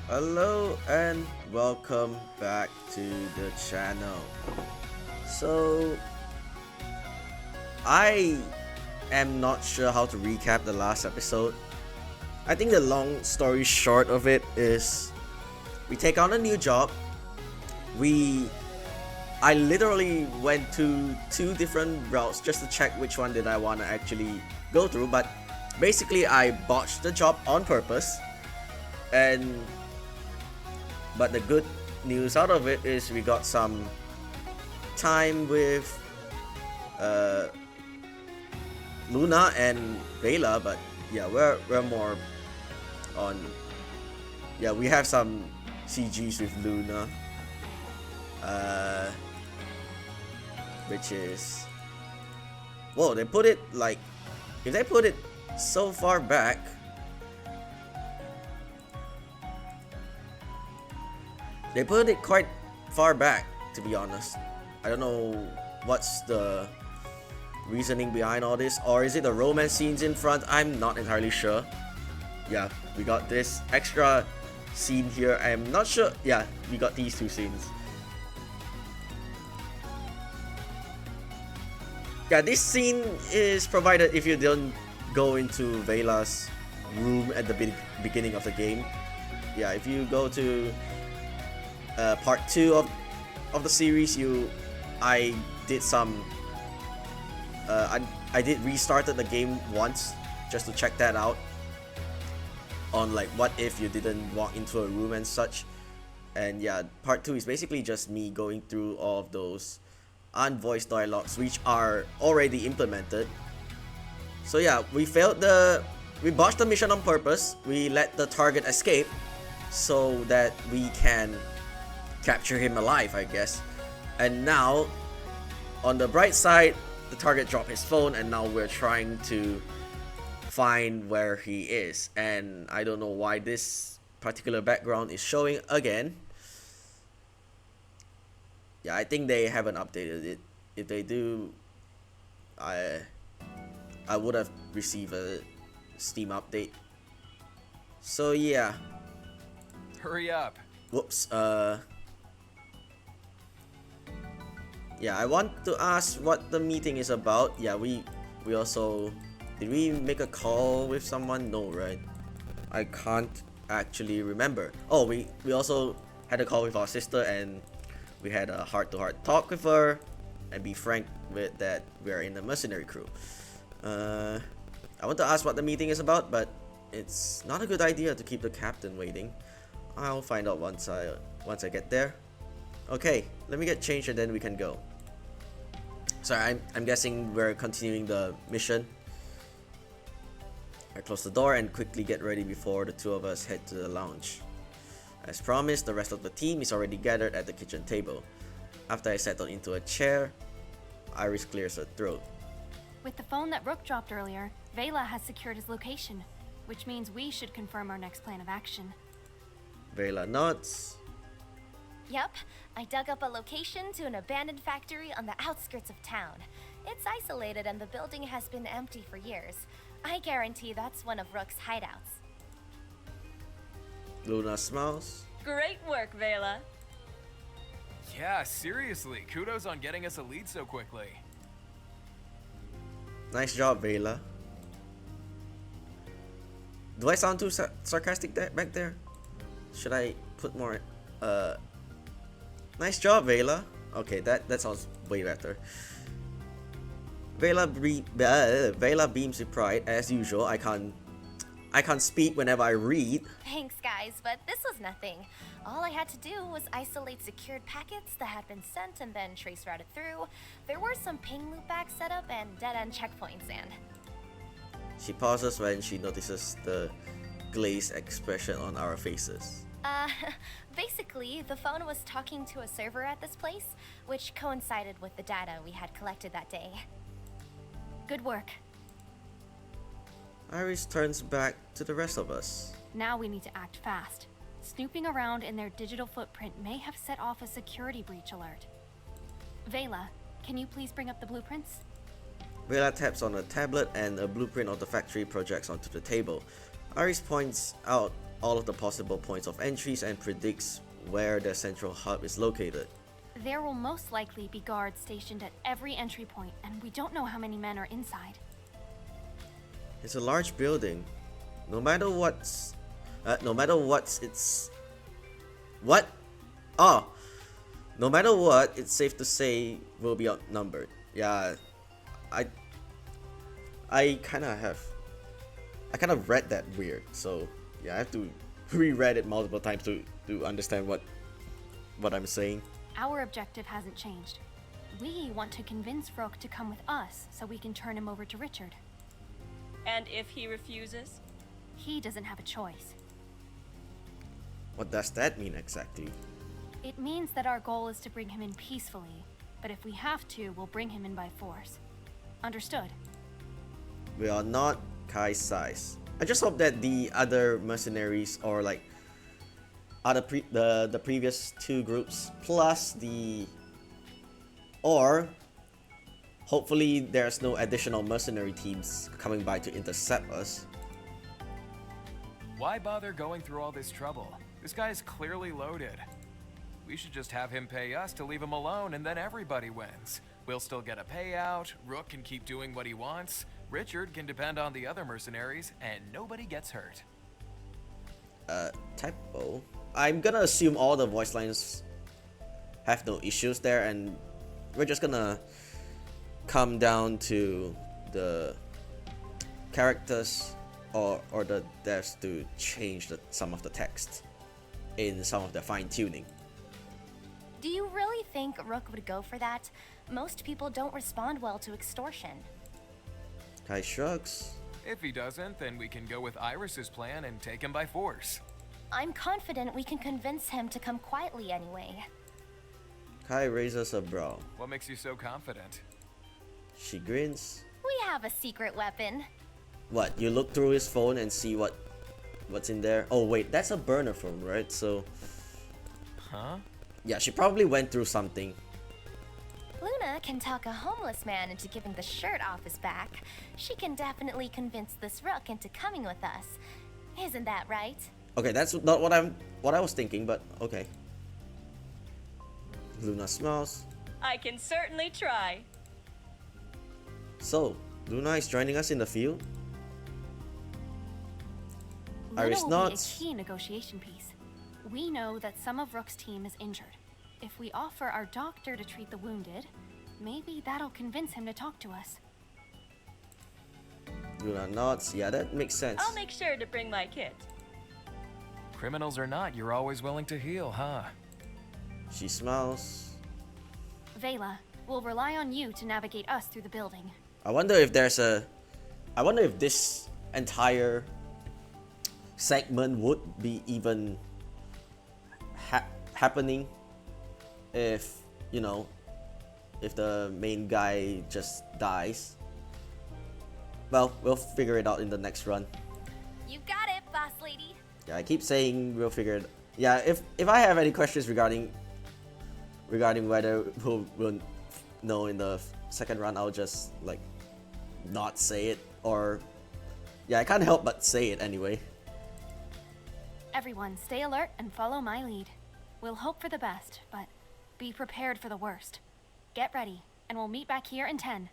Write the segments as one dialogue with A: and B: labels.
A: Hello and welcome back to the channel. So I am not sure how to recap the last episode. I think the long story short of it is we take on a new job. I literally went to two different routes just to check which one did I want to actually go through, but basically I botched the job on purpose. But the good news out of it is we got some time with Luna and Vela, but yeah, we're more on. Yeah, we have some CGs with Luna, which is, whoa, they put it like, if they put it so far back. They put it quite far back, to be honest. I don't know what's the reasoning behind all this, or is it the romance scenes in front? I'm not entirely sure. Yeah, we got this extra scene here. I'm not sure. Yeah, we got these two scenes. Yeah, this scene is provided if you don't go into Vela's room at the beginning of the game. Yeah, if you go to part 2 of the series, I did some I did restarted the game once just to check that out on like what if you didn't walk into a room and such. And yeah, part 2 is basically just me going through all of those unvoiced dialogues which are already implemented. So yeah, we botched the mission on purpose. We let the target escape so that we can capture him alive, I guess. And now, on the bright side, the target dropped his phone, and now we're trying to find where he is. And I don't know why this particular background is showing again. Yeah, I think they haven't updated it. If they do, I would have received a Steam update. So yeah.
B: Hurry up.
A: Whoops. Yeah, I want to ask what the meeting is about. Yeah, we also, did we make a call with someone? No, right? I can't actually remember. Oh, we also had a call with our sister, and we had a heart-to-heart talk with her and be frank with that we are in the mercenary crew. I want to ask what the meeting is about, but it's not a good idea to keep the captain waiting. I'll find out once I get there. Okay, let me get changed and then we can go. Sorry, I'm guessing we're continuing the mission. I close the door and quickly get ready before the two of us head to the lounge. As promised, the rest of the team is already gathered at the kitchen table. After I settle into a chair, Iris clears her throat.
C: With the phone that Rook dropped earlier, Vela has secured his location, which means we should confirm our next plan of action.
A: Vela nods.
D: Yep, I dug up a location to an abandoned factory on the outskirts of town. It's isolated and the building has been empty for years. I guarantee that's one of Rook's hideouts.
A: Luna smiles.
D: Great work, Vela.
B: Yeah, seriously, kudos on getting us a lead so quickly.
A: Nice job, Vela. Do I sound too sarcastic back there? Should I put more nice job, Vela. Okay, that sounds way better. Vela beams with pride as usual. I can't speak whenever I read.
D: Thanks, guys, but this was nothing. All I had to do was isolate secured packets that had been sent and then trace routed through. There were some ping loopbacks set up and dead-end checkpoints, and...
A: She pauses when she notices the glazed expression on our faces.
D: Basically, the phone was talking to a server at this place, which coincided with the data we had collected that day.
C: Good work.
A: Iris turns back to the rest of us.
C: Now we need to act fast. Snooping around in their digital footprint may have set off a security breach alert. Vela, can you please bring up the blueprints?
A: Vela taps on a tablet and a blueprint of the factory projects onto the table. Iris points out all of the possible points of entries and predicts where the central hub is located.
C: There will most likely be guards stationed at every entry point, and we don't know how many men are inside.
A: It's a large building. No matter what's its what? Oh, no matter what, it's safe to say we'll be outnumbered. Yeah, I kind of read that weird, so yeah, I have to reread it multiple times to understand what I'm saying.
C: Our objective hasn't changed. We want to convince Rook to come with us so we can turn him over to Richard.
E: And if he refuses?
C: He doesn't have a choice.
A: What does that mean exactly?
C: It means that our goal is to bring him in peacefully, but if we have to, we'll bring him in by force. Understood?
A: We are not Kai's size. I just hope that the other mercenaries, or like the previous two groups plus hopefully there's no additional mercenary teams coming by to intercept us.
B: Why bother going through all this trouble? This guy is clearly loaded. We should just have him pay us to leave him alone, and then everybody wins. We'll still get a payout, Rook can keep doing what he wants, Richard can depend on the other mercenaries, and nobody gets hurt.
A: Typo. I'm gonna assume all the voice lines have no issues there, and we're just gonna come down to the characters or the devs to change some of the text in some of the fine-tuning.
D: Do you really think Rook would go for that? Most people don't respond well to extortion.
A: Kai shrugs.
B: If he doesn't, then we can go with Iris's plan and take him by force.
D: I'm confident we can convince him to come quietly anyway.
A: Kai raises a brow.
B: What makes you so confident?
A: She grins.
D: We have a secret weapon.
A: What, you look through his phone and see what's in there? Oh wait, that's a burner phone, right? So
B: Huh?
A: yeah, she probably went through something.
D: Luna can talk a homeless man into giving the shirt off his back. She can definitely convince this Rook into coming with us. Isn't that right?
A: Okay, that's not what I was thinking, but okay. Luna smiles.
E: I can certainly try.
A: So, Luna is joining us in the field? Iris
C: Luna will be a
A: nods.
C: key negotiation piece. We know that some of Rook's team is injured. If we offer our doctor to treat the wounded, maybe that'll convince him to talk to us.
A: Luna nods. Yeah, that makes sense.
E: I'll make sure to bring my kit.
B: Criminals or not, you're always willing to heal, huh?
A: She smiles.
C: Vela, we'll rely on you to navigate us through the building.
A: I wonder if this entire segment would be even happening if, you know, if the main guy just dies. Well, we'll figure it out in the next run.
D: You got it, boss lady.
A: Yeah, I keep saying we'll figure it. Yeah, if I have any questions regarding whether we'll know in the second run, I'll just like not say it, or yeah, I can't help but say it anyway.
C: Everyone, stay alert and follow my lead. We'll hope for the best, but be prepared for the worst. Get ready, and we'll meet back here in 10.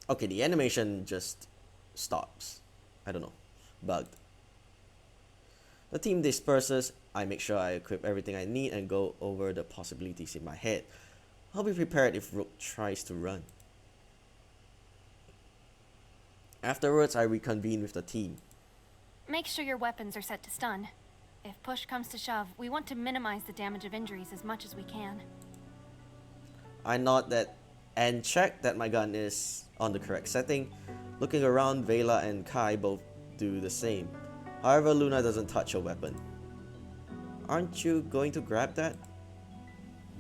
A: Okay, the animation just stops. I don't know. Bugged. The team disperses. I make sure I equip everything I need and go over the possibilities in my head. I'll be prepared if Rook tries to run. Afterwards, I reconvene with the team.
C: Make sure your weapons are set to stun. If push comes to shove, we want to minimize the damage of injuries as much as we can.
A: I nod that and check that my gun is on the correct setting. Looking around, Vela and Kai both do the same. However, Luna doesn't touch her weapon. Aren't you going to grab that?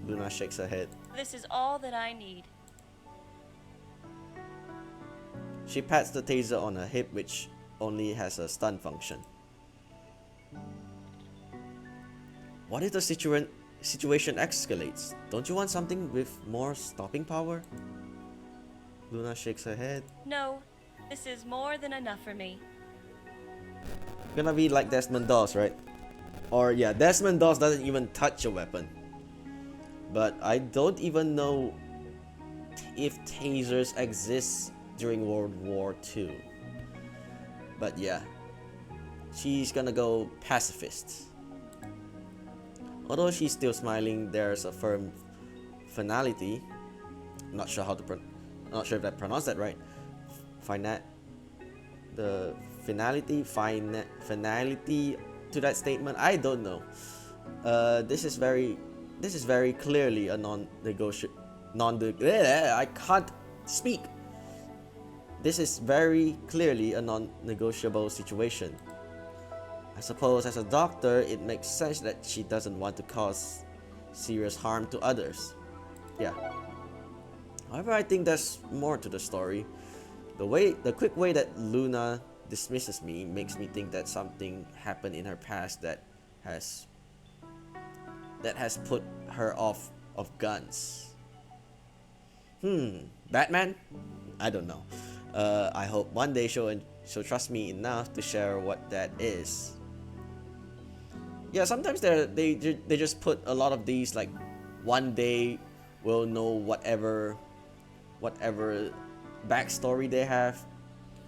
A: Luna shakes her head.
E: This is all that I need.
A: She pats the taser on her hip, which only has a stun function. What if the situation escalates? Don't you want something with more stopping power? Luna shakes her head.
E: No, this is more than enough for me.
A: gonna be like Desmond does, right? Or yeah, Desmond does doesn't even touch a weapon. But I don't even know if tasers exist during World War II. But yeah, she's gonna go pacifist. Although she's still smiling, there's a firm finality. I'm not sure how to not sure if I pronounced that right. The finality to that statement, I don't know. This is very clearly a I can't speak. This is very clearly a non-negotiable situation. I suppose as a doctor, it makes sense that she doesn't want to cause serious harm to others. Yeah. However, I think there's more to the story. The quick way that Luna dismisses me makes me think that something happened in her past that has put her off of guns. Batman? I don't know. I hope one day she'll trust me enough to share what that is. Yeah, sometimes they just put a lot of these, like, one day we'll know whatever backstory they have.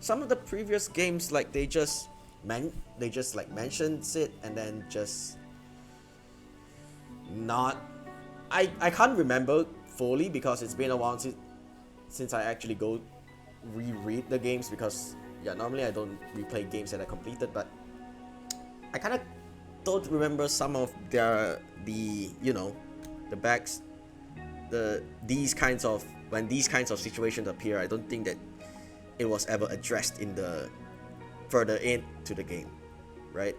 A: Some of the previous games, like, they just mentions it and then just not. I can't remember fully because it's been a while since I actually go reread the games, because yeah, normally I don't replay games that I completed, but I kind of don't remember some of these kinds of situations appear. I don't think that it was ever addressed in the further into the game, right?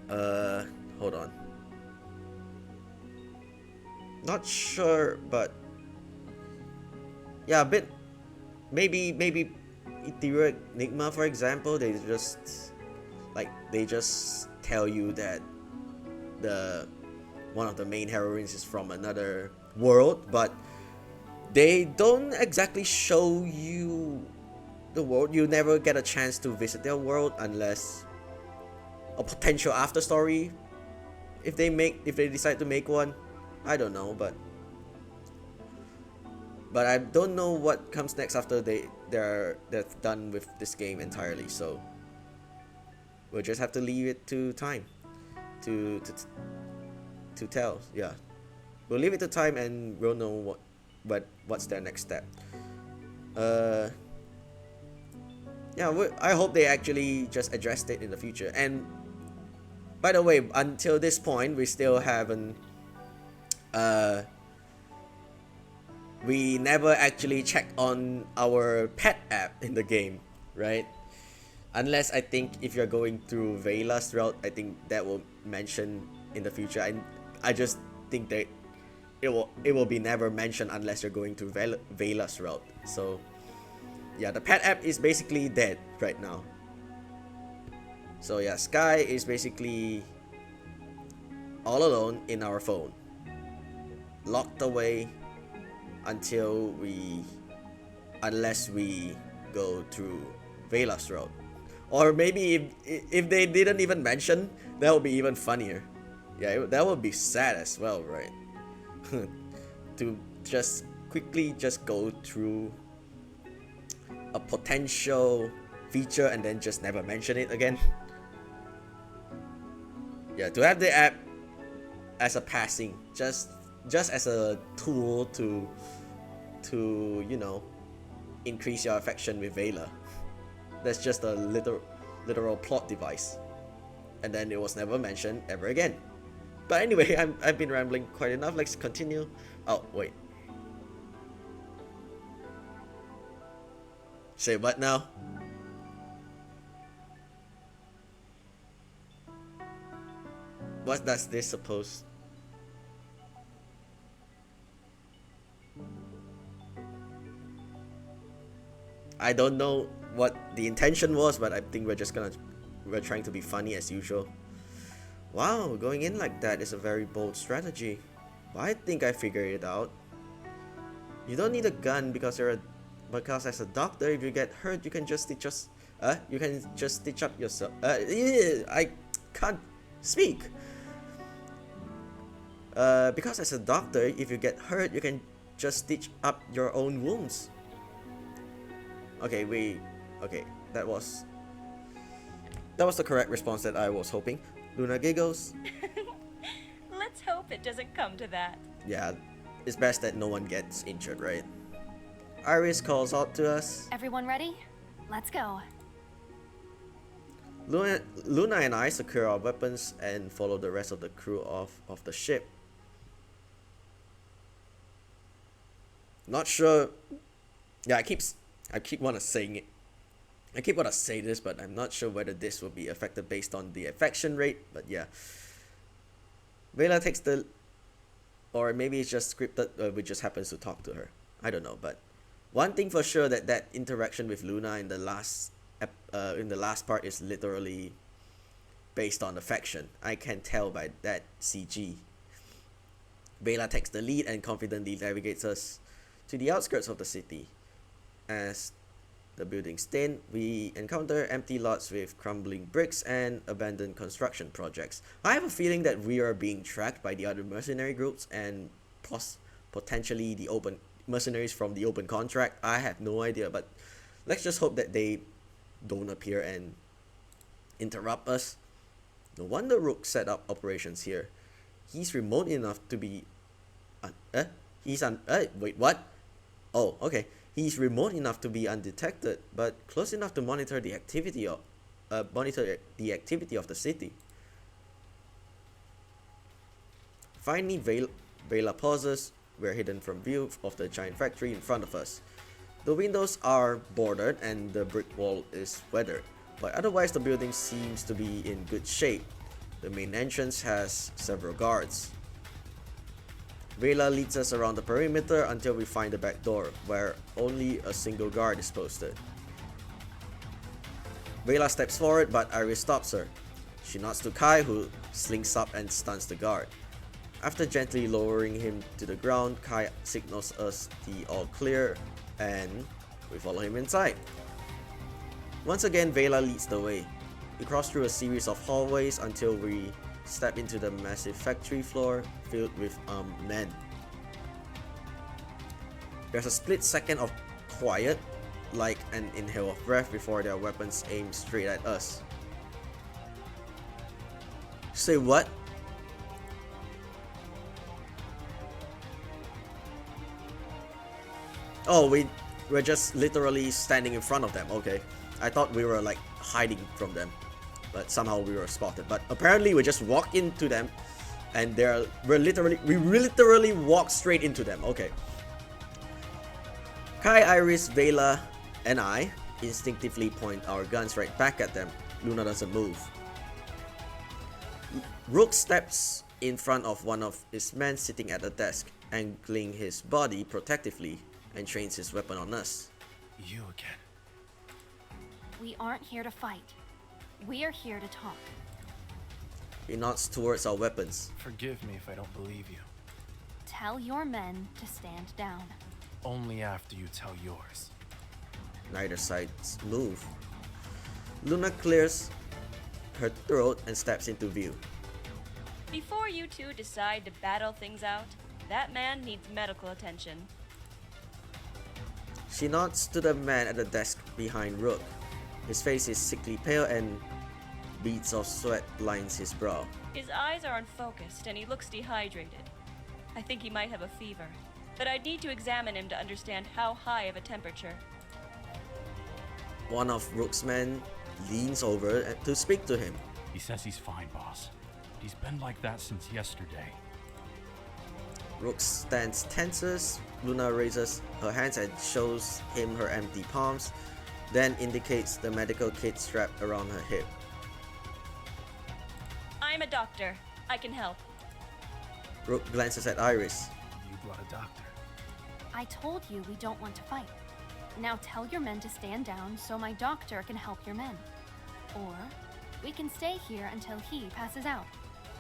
A: Hold on. Not sure, but yeah, a bit. Maybe Ethereal Enigma, for example, they just tell you that one of the main heroines is from another world, but they don't exactly show you the world. You never get a chance to visit their world unless a potential after story, if they decide to make one. I don't know, but I don't know what comes next after they're done with this game entirely. So we'll just have to leave it to time to tell. Yeah, we'll leave it to time and we'll know what's their next step. Yeah, I hope they actually just addressed it in the future. And by the way, until this point, we still haven't. We never actually check on our pet app in the game, right? Unless, I think, if you're going through Vela's route, I think that will mention in the future. I just think that it will be never mentioned unless you're going through Vela's route. So yeah, the pet app is basically dead right now. So yeah, Sky is basically all alone in our phone, locked away unless we go through Vela's route. Or maybe if they didn't even mention, that would be even funnier. Yeah, that would be sad as well, right? To just quickly go through a potential feature and then just never mention it again. Yeah, to have the app as a passing, just as a tool to increase your affection with Vela. That's just a literal plot device, and then it was never mentioned ever again. But anyway, I've been rambling quite enough. Let's continue. Oh wait, say what now? What does this suppose? I don't know what the intention was, but I think we're trying to be funny as usual. Wow, going in like that is a very bold strategy. But I think I figured it out. You don't need a gun because as a doctor, if you get hurt, you can just You can just stitch up yourself. I can't speak. Because as a doctor, if you get hurt, you can just stitch up your own wounds. Okay, that was the correct response that I was hoping. Luna giggles.
E: Let's hope it doesn't come to that.
A: Yeah, it's best that no one gets injured, right? Iris calls out to us.
C: Everyone ready? Let's go.
A: Luna and I secure our weapons and follow the rest of the crew of the ship. Not sure. Yeah, I keep wanna saying it. I keep wanna say this, but I'm not sure whether this will be affected based on the infection rate. But yeah, Vela takes the, or maybe it's just scripted. We just happens to talk to her. I don't know, but one thing for sure that interaction with Luna in the last part is literally based on affection. I can tell by that CG. Vela takes the lead and confidently navigates us to the outskirts of the city. As the buildings thin, we encounter empty lots with crumbling bricks and abandoned construction projects. I have a feeling that we are being tracked by the other mercenary groups and potentially the open mercenaries from the open contract. I have no idea, but let's just hope that they don't appear and interrupt us. No wonder Rook set up operations here. He's remote enough to be wait, what? Oh, okay. He's remote enough to be undetected, but close enough to monitor the activity of the city. Finally, Vela pauses. We're hidden from view of the giant factory in front of us. The windows are boarded and the brick wall is weathered, but otherwise the building seems to be in good shape. The main entrance has several guards. Vela leads us around the perimeter until we find the back door, where only a single guard is posted. Vela steps forward, but Iris stops her. She nods to Kai, who slinks up and stuns the guard. After gently lowering him to the ground, Kai signals us the all clear, and we follow him inside. Once again, Vela leads the way. We cross through a series of hallways until we step into the massive factory floor filled with armed men. There's a split second of quiet, like an inhale of breath before their weapons aim straight at us. Say what? Oh, we're just literally standing in front of them. Okay, I thought we were like hiding from them, but somehow we were spotted. But apparently we just walk into them, and we literally walk straight into them. Okay. Kai, Iris, Vela, and I instinctively point our guns right back at them. Luna doesn't move. Rook steps in front of one of his men sitting at a desk, angling his body protectively, and trains his weapon on us.
B: You again.
C: We aren't here to fight. We are here to talk.
A: He nods towards our weapons.
F: Forgive me if I don't believe you.
C: Tell your men to stand down.
F: Only after you tell yours.
A: Neither side move. Luna clears her throat and steps into view.
E: Before you two decide to battle things out, that man needs medical attention.
A: She nods to the man at the desk behind Rook. His face is sickly pale and beads of sweat lines his brow.
E: His eyes are unfocused and he looks dehydrated. I think he might have a fever, but I'd need to examine him to understand how high of a temperature.
A: One of Rook's men leans over to speak to him.
G: He says he's fine, boss. He's been like that since yesterday.
A: Rook's stance tenses. Luna raises her hands and shows him her empty palms, then indicates the medical kit strapped around her hip.
E: I'm a doctor. I can help.
A: Rook glances at Iris.
F: You brought a doctor.
C: I told you we don't want to fight. Now tell your men to stand down so my doctor can help your men. Or we can stay here until he passes out.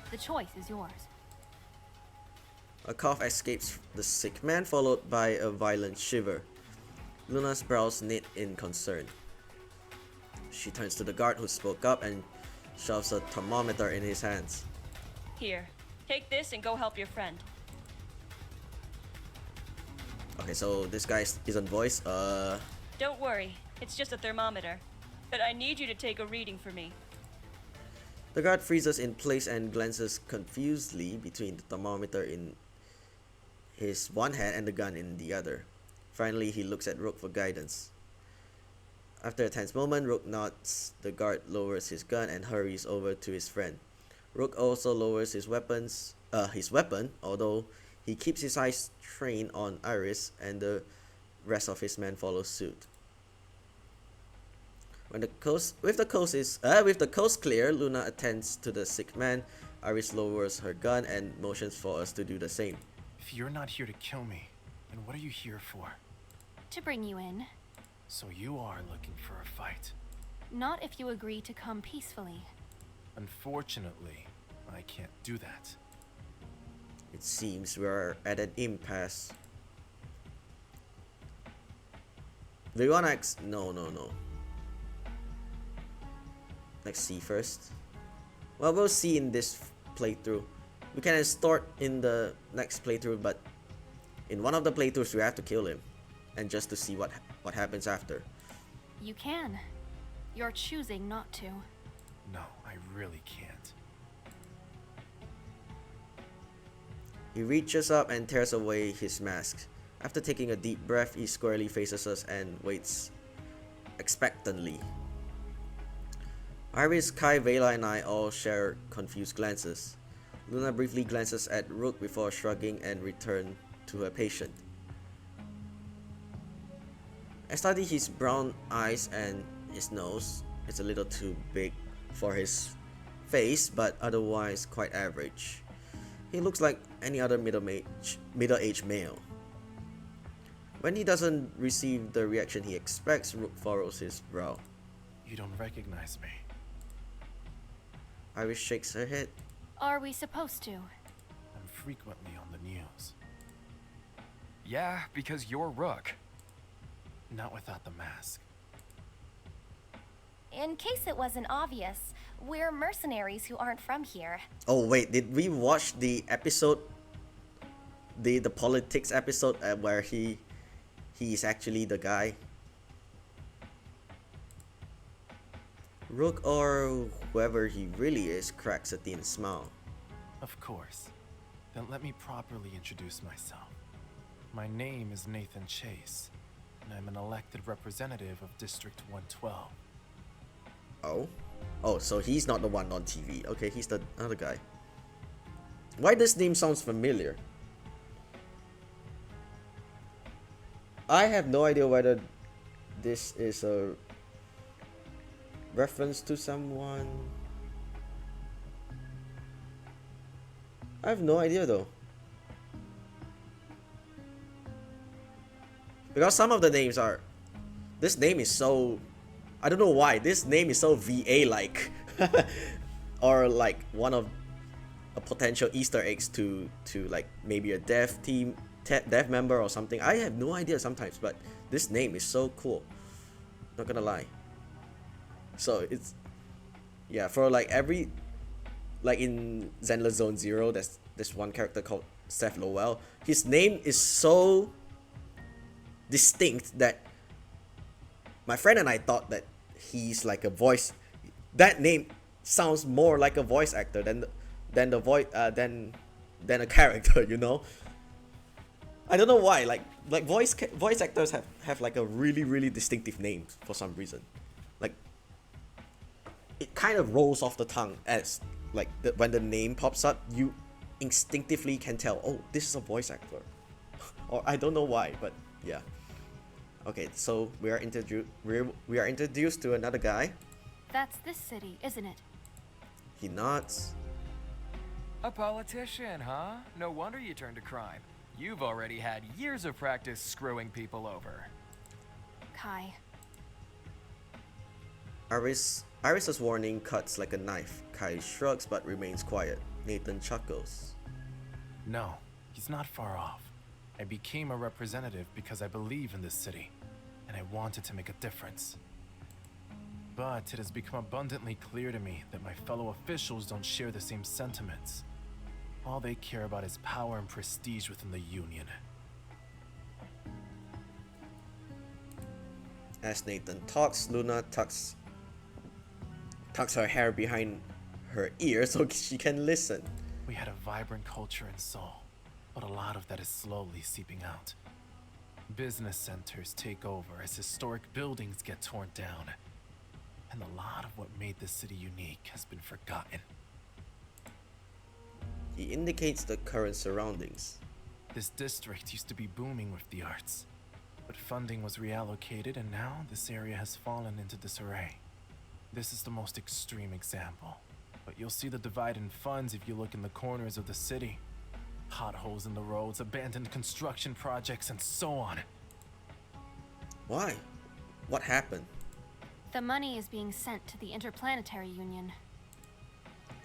C: The choice is yours.
A: A cough escapes the sick man, followed by a violent shiver. Luna's brows knit in concern. She turns to the guard who spoke up and shoves a thermometer in his hands.
E: Here, take this and go help your friend.
A: Okay, so this guy isn't voice.
E: Don't worry, it's just a thermometer. But I need you to take a reading for me.
A: The guard freezes in place and glances confusedly between the thermometer in his one hand and the gun in the other. Finally, he looks at Rook for guidance. After a tense moment, Rook nods. The guard lowers his gun and hurries over to his friend. Rook also lowers his weapon, although he keeps his eyes trained on Iris, and the rest of his men follow suit. With the coast clear, Luna attends to the sick man. Iris lowers her gun and motions for us to do the same.
F: If you're not here to kill me, then what are you here for?
C: To bring you in.
F: So you are looking for a fight.
C: Not if you agree to come peacefully.
F: Unfortunately, I can't do that.
A: It seems we are at an impasse. Do you wanna No. Let's see first. Well, we'll see in this playthrough. We can start in the next playthrough, but in one of the playthroughs we have to kill him, and just to see what happens after.
C: You can. You're choosing not to.
F: No, I really can't.
A: He reaches up and tears away his mask. After taking a deep breath, he squarely faces us and waits expectantly. Iris, Kai, Vela, and I all share confused glances. Luna briefly glances at Rook before shrugging and return to her patient. I study his brown eyes and his nose. It's a little too big for his face, but otherwise quite average. He looks like any other middle-aged male. When he doesn't receive the reaction he expects, Rook furrows his brow.
F: You don't recognize me.
A: Iris shakes her head.
C: Are we supposed to?
F: I'm frequently on the news.
B: Yeah, because you're Rook.
F: Not without the mask.
D: In case it wasn't obvious, we're mercenaries who aren't from here.
A: Oh wait, did we watch the episode, the politics episode where he is actually the guy? Rook, or whoever he really is, cracks a thin smile.
F: Of course. Then let me properly introduce myself. My name is Nathan Chase, and I'm an elected representative of District 112.
A: Oh, so he's not the one on TV. Okay, he's the other guy. Why this name sounds familiar? I have no idea whether this is a reference to someone. I have no idea though. Because some of the names are... This name is so... I don't know why. This name is so VA-like. Or like one of a potential Easter eggs to like maybe a dev team, dev member or something. I have no idea sometimes, but this name is so cool. Not gonna lie. So it's... Yeah, for like every... Like in Zenless Zone Zero, there's this one character called Seth Lowell. His name is so distinct that my friend and I thought that he's like a voice. That name sounds more like a voice actor than the voice than a character, you know. I don't know why. Like voice actors have like a really distinctive name for some reason. Like it kind of rolls off the tongue as like when the name pops up, you instinctively can tell, oh, this is a voice actor. Or I don't know why, but yeah. Okay, so we are introduced to another guy.
C: That's this city, isn't it?
A: He nods.
B: A politician, huh? No wonder you turned to crime. You've already had years of practice screwing people over.
C: Kai.
A: Iris's warning cuts like a knife. Kai shrugs but remains quiet. Nathan chuckles.
F: No, he's not far off. I became a representative because I believe in this city, and I wanted to make a difference. But it has become abundantly clear to me that my fellow officials don't share the same sentiments. All they care about is power and prestige within the Union.
A: As Nathan talks, Luna tucks her hair behind her ear so she can listen.
F: We had a vibrant culture in Seoul, but a lot of that is slowly seeping out. Business centers take over as historic buildings get torn down, and a lot of what made this city unique has been forgotten.
A: He indicates the current surroundings.
F: This district used to be booming with the arts, but funding was reallocated and now this area has fallen into disarray. This is the most extreme example, but you'll see the divide in funds if you look in the corners of the city. Potholes in the roads, abandoned construction projects, and so on.
A: Why? What happened?
C: The money is being sent to the Interplanetary Union.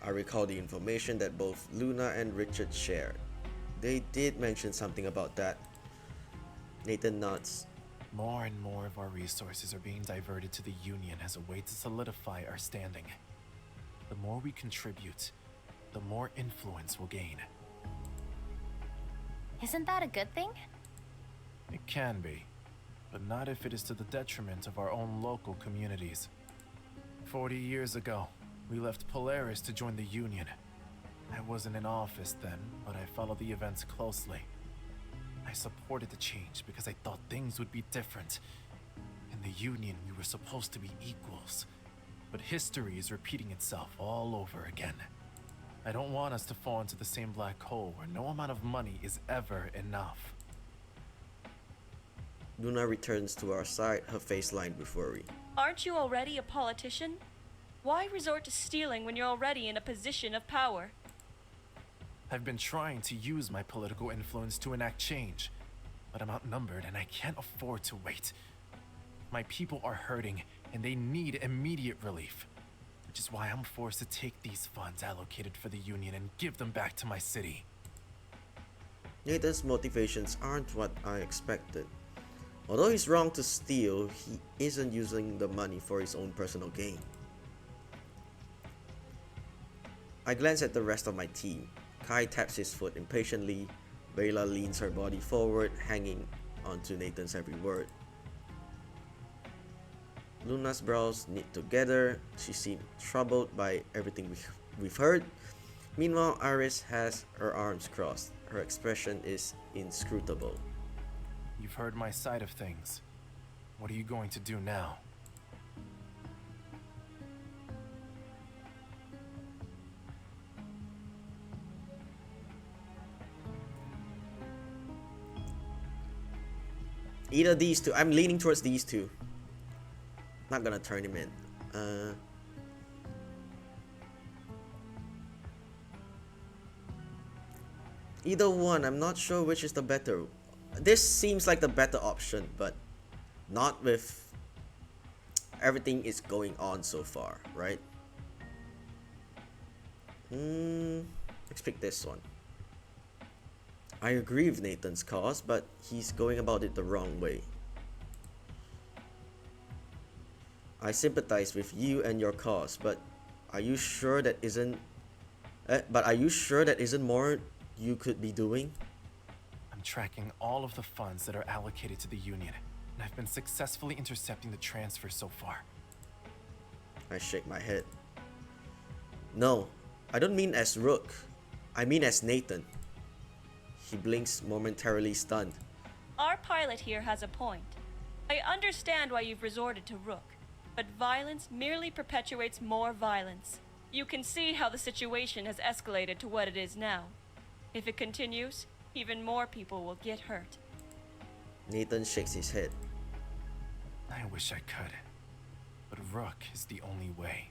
A: I recall the information that both Luna and Richard shared. They did mention something about that. Nathan nods.
F: More and more of our resources are being diverted to the Union as a way to solidify our standing. The more we contribute, the more influence we'll gain.
D: Isn't that a good thing?
F: It can be, but not if it is to the detriment of our own local communities. 40 years ago, we left Polaris to join the Union. I wasn't in office then, but I followed the events closely. I supported the change because I thought things would be different. In the Union, we were supposed to be equals, but history is repeating itself all over again. I don't want us to fall into the same black hole where no amount of money is ever enough.
A: Luna returns to our side, her face lined with worry.
E: Aren't you already a politician? Why resort to stealing when you're already in a position of power?
F: I've been trying to use my political influence to enact change, but I'm outnumbered and I can't afford to wait. My people are hurting and they need immediate relief, which is why I'm forced to take these funds allocated for the Union and give them back to my city.
A: Nathan's motivations aren't what I expected. Although he's wrong to steal, he isn't using the money for his own personal gain. I glance at the rest of my team. Kai taps his foot impatiently. Vela leans her body forward, hanging onto Nathan's every word. Luna's brows knit together. She seemed troubled by everything we've heard. Meanwhile, Iris has her arms crossed. Her expression is inscrutable.
F: You've heard my side of things. What are you going to do now?
A: Either these two. I'm leaning towards these two. Not gonna turn him in. Either one. I'm not sure which is the better. This seems like the better option, but not with everything is going on so far, right? Let's pick this one. I agree with Nathan's cause, but he's going about it the wrong way. I sympathize with you and your cause, but are you sure that isn't more you could be doing?
F: I'm tracking all of the funds that are allocated to the Union, and I've been successfully intercepting the transfers so far.
A: I shake my head. No, I don't mean as Rook. I mean as Nathan. He blinks, momentarily stunned.
E: Our pilot here has a point. I understand why you've resorted to Rook, but violence merely perpetuates more violence. You can see how the situation has escalated to what it is now. If it continues, even more people will get hurt.
A: Nathan shakes his head.
F: I wish I could, but Rook is the only way.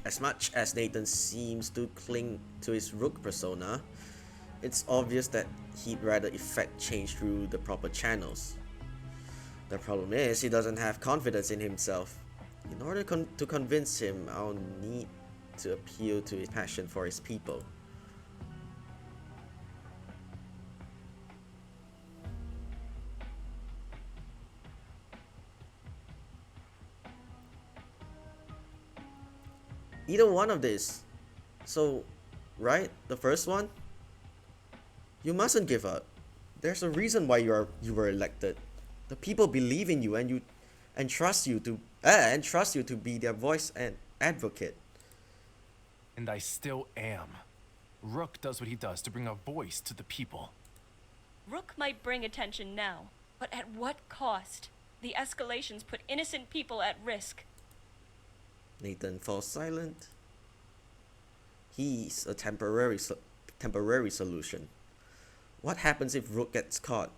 A: As much as Nathan seems to cling to his Rook persona, it's obvious that he'd rather effect change through the proper channels. The problem is he doesn't have confidence in himself. In order to convince him, I'll need to appeal to his passion for his people. either one of these. So, right? The first one? You mustn't give up. There's a reason why you were elected. The people believe in you and trust you to be their voice and advocate.
F: And I still am. Rook does what he does to bring a voice to the people.
E: Rook might bring attention now, but at what cost? The escalations put innocent people at risk.
A: Nathan falls silent. He's a temporary solution. What happens if Rook gets caught?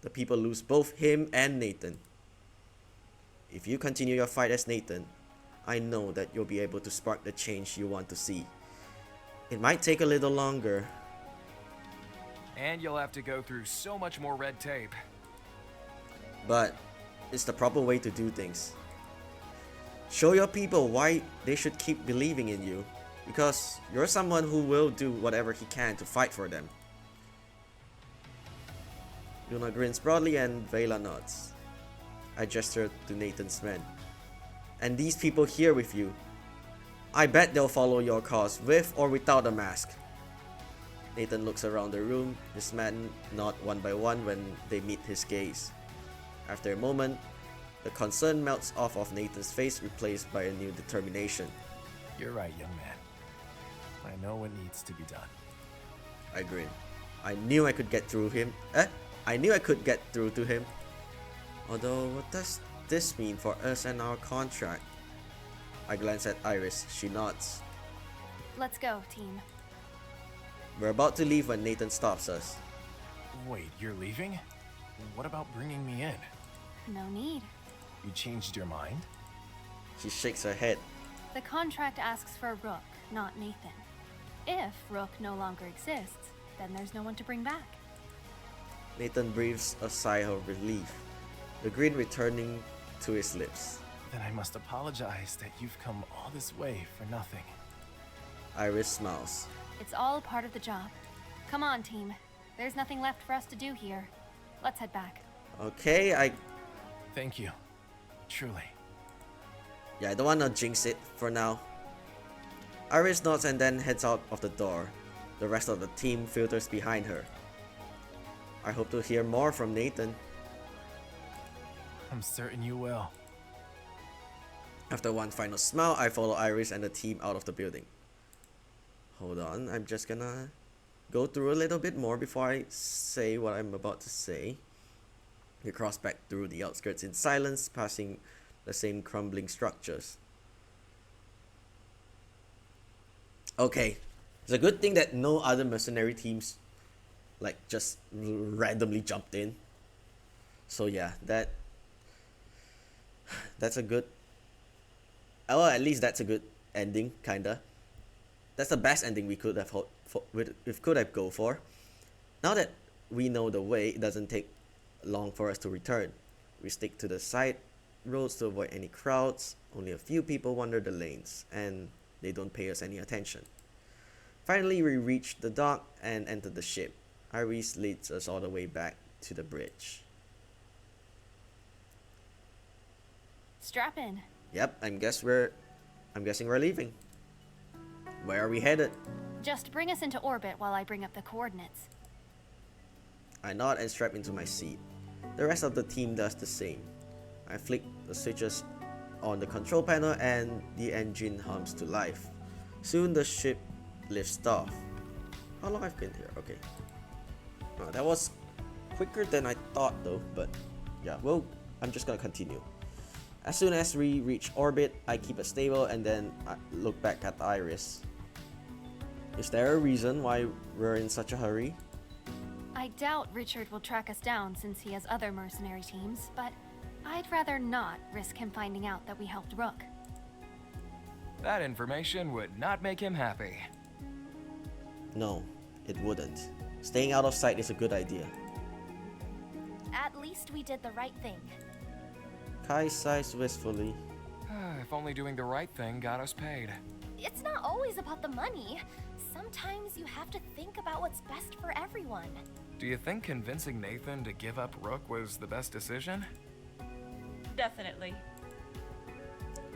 A: The people lose both him and Nathan. If you continue your fight as Nathan, I know that you'll be able to spark the change you want to see. It might take a little longer.
B: And you'll have to go through so much more red tape.
A: But it's the proper way to do things. Show your people why they should keep believing in you, because you're someone who will do whatever he can to fight for them. Luna grins broadly and Vela nods. I gesture to Nathan's men. And these people here with you, I bet they'll follow your cause with or without a mask. Nathan looks around the room, his men nod one by one when they meet his gaze. After a moment, the concern melts off of Nathan's face, replaced by a new determination.
F: You're right, young man. I know what needs to be done.
A: I grin. I knew I could get through him. I knew I could get through to him. Although, what does this mean for us and our contract? I glance at Iris. She nods.
C: Let's go, team.
A: We're about to leave when Nathan stops us.
F: Wait, you're leaving? What about bringing me in?
C: No need.
F: You changed your mind?
A: She shakes her head.
C: The contract asks for Rook, not Nathan. If Rook no longer exists, then there's no one to bring back.
A: Nathan breathes a sigh of relief, the grin returning to his lips.
F: Then I must apologize that you've come all this way for nothing.
A: Iris smiles.
C: It's all part of the job. Come on, team. There's nothing left for us to do here. Let's head back.
A: Okay,
F: Thank you. Truly.
A: I don't wanna jinx it for now. Iris nods and then heads out of the door. The rest of the team filters behind her. I hope to hear more from Nathan.
F: I'm certain you will.
A: After one final smile, I follow Iris and the team out of the building. Hold on, I'm just gonna go through a little bit more before I say what I'm about to say. We cross back through the outskirts in silence, passing the same crumbling structures. Okay, it's a good thing that no other mercenary teams like just randomly jumped in. So yeah, that's a good, well, at least that's a good ending, kinda. That's the best ending we could have go for. Now that we know the way, it doesn't take long for us to return. We stick to the side roads to avoid any crowds. Only a few people wander the lanes, and they don't pay us any attention. Finally, we reach the dock and enter the ship. Iris leads us all the way back to the bridge.
C: Strap in.
A: Yep, I'm guessing we're leaving. Where are we headed?
C: Just bring us into orbit while I bring up the coordinates.
A: I nod and strap into my seat. The rest of the team does the same. I flick the switches on the control panel and the engine hums to life. Soon the ship lifts off. How long I've been here? Okay. That was quicker than I thought though, but yeah, well, I'm just gonna continue. As soon as we reach orbit, I keep it stable and then I look back at Iris. Is there a reason why we're in such a hurry?
C: I doubt Richard will track us down since he has other mercenary teams, but I'd rather not risk him finding out that we helped Rook.
B: That information would not make him happy.
A: No, it wouldn't. Staying out of sight is a good idea.
D: At least we did the right thing.
A: Kai sighs wistfully.
B: If only doing the right thing got us paid.
D: It's not always about the money. Sometimes you have to think about what's best for everyone.
B: Do you think convincing Nathan to give up Rook was the best decision?
E: Definitely.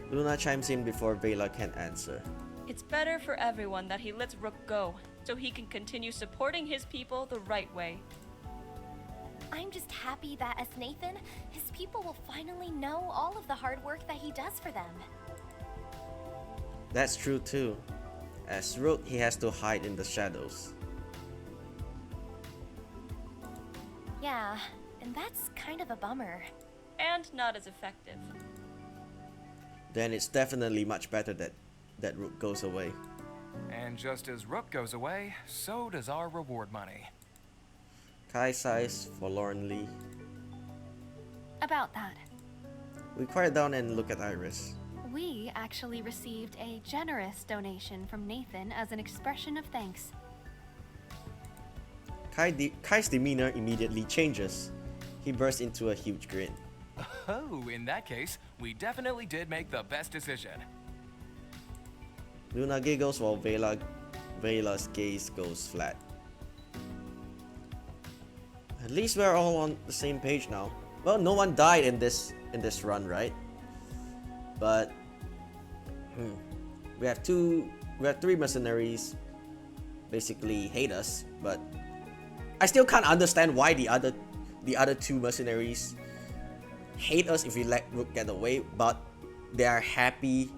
A: Luna chimes in before Vela can answer.
E: It's better for everyone that he lets Rook go, so he can continue supporting his people the right way.
D: I'm just happy that as Nathan, his people will finally know all of the hard work that he does for them.
A: That's true too. As Rook, he has to hide in the shadows.
D: Yeah, and that's kind of a bummer.
E: And not as effective.
A: Then it's definitely much better that Rook goes away.
B: And just as Rook goes away, so does our reward money.
A: Kai sighs forlornly.
C: About that,
A: We quiet down and look at Iris.
C: we actually received a generous donation from Nathan as an expression of thanks.
A: Kai's demeanor immediately changes. He bursts into a huge grin.
B: Oh, in that case, we definitely did make the best decision.
A: Luna giggles while Vela's gaze goes flat. At least we're all on the same page now. Well, no one died in this run, right? But we have three mercenaries basically hate us, but I still can't understand why the other two mercenaries hate us if we let Rook get away, but they are happy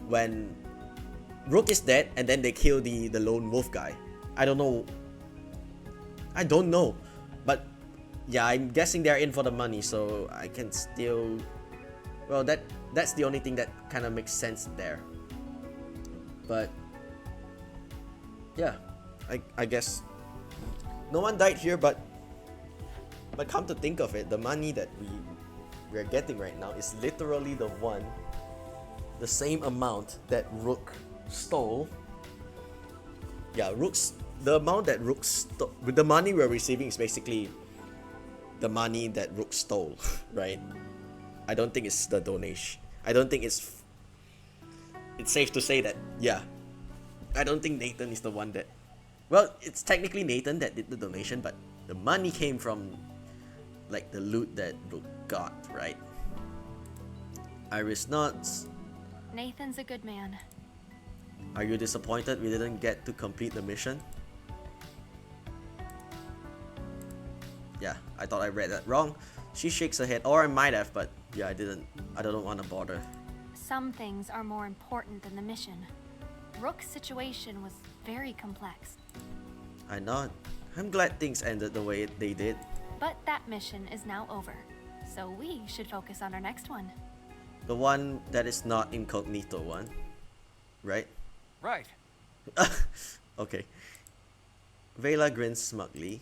A: when Rook is dead and then they kill the lone wolf guy. I don't know, but yeah, I'm guessing they're in for the money, so I can still, well, that's the only thing that kind of makes sense there. But yeah, I guess no one died here, but come to think of it, the money that we're getting right now is literally the same amount that Rook stole. Yeah, the amount that Rook stole, with the money we're receiving is basically the money that Rook stole, right? I don't think it's the donation. I don't think it's safe to say that, yeah. I don't think Nathan is the one that, well, it's technically Nathan that did the donation, but the money came from like the loot that Rook got, right? Iris nods.
C: Nathan's a good man.
A: Are you disappointed we didn't get to complete the mission? Yeah, I thought I read that wrong. She shakes her head, or I might have, but yeah, I didn't. I don't want to bother.
C: Some things are more important than the mission. Rook's situation was very complex,
A: I nod. I'm glad things ended the way they did.
C: but that mission is now over. So we should focus on our next one.
A: The one that is not incognito one, right?
B: Right.
A: Okay. Vela grins smugly.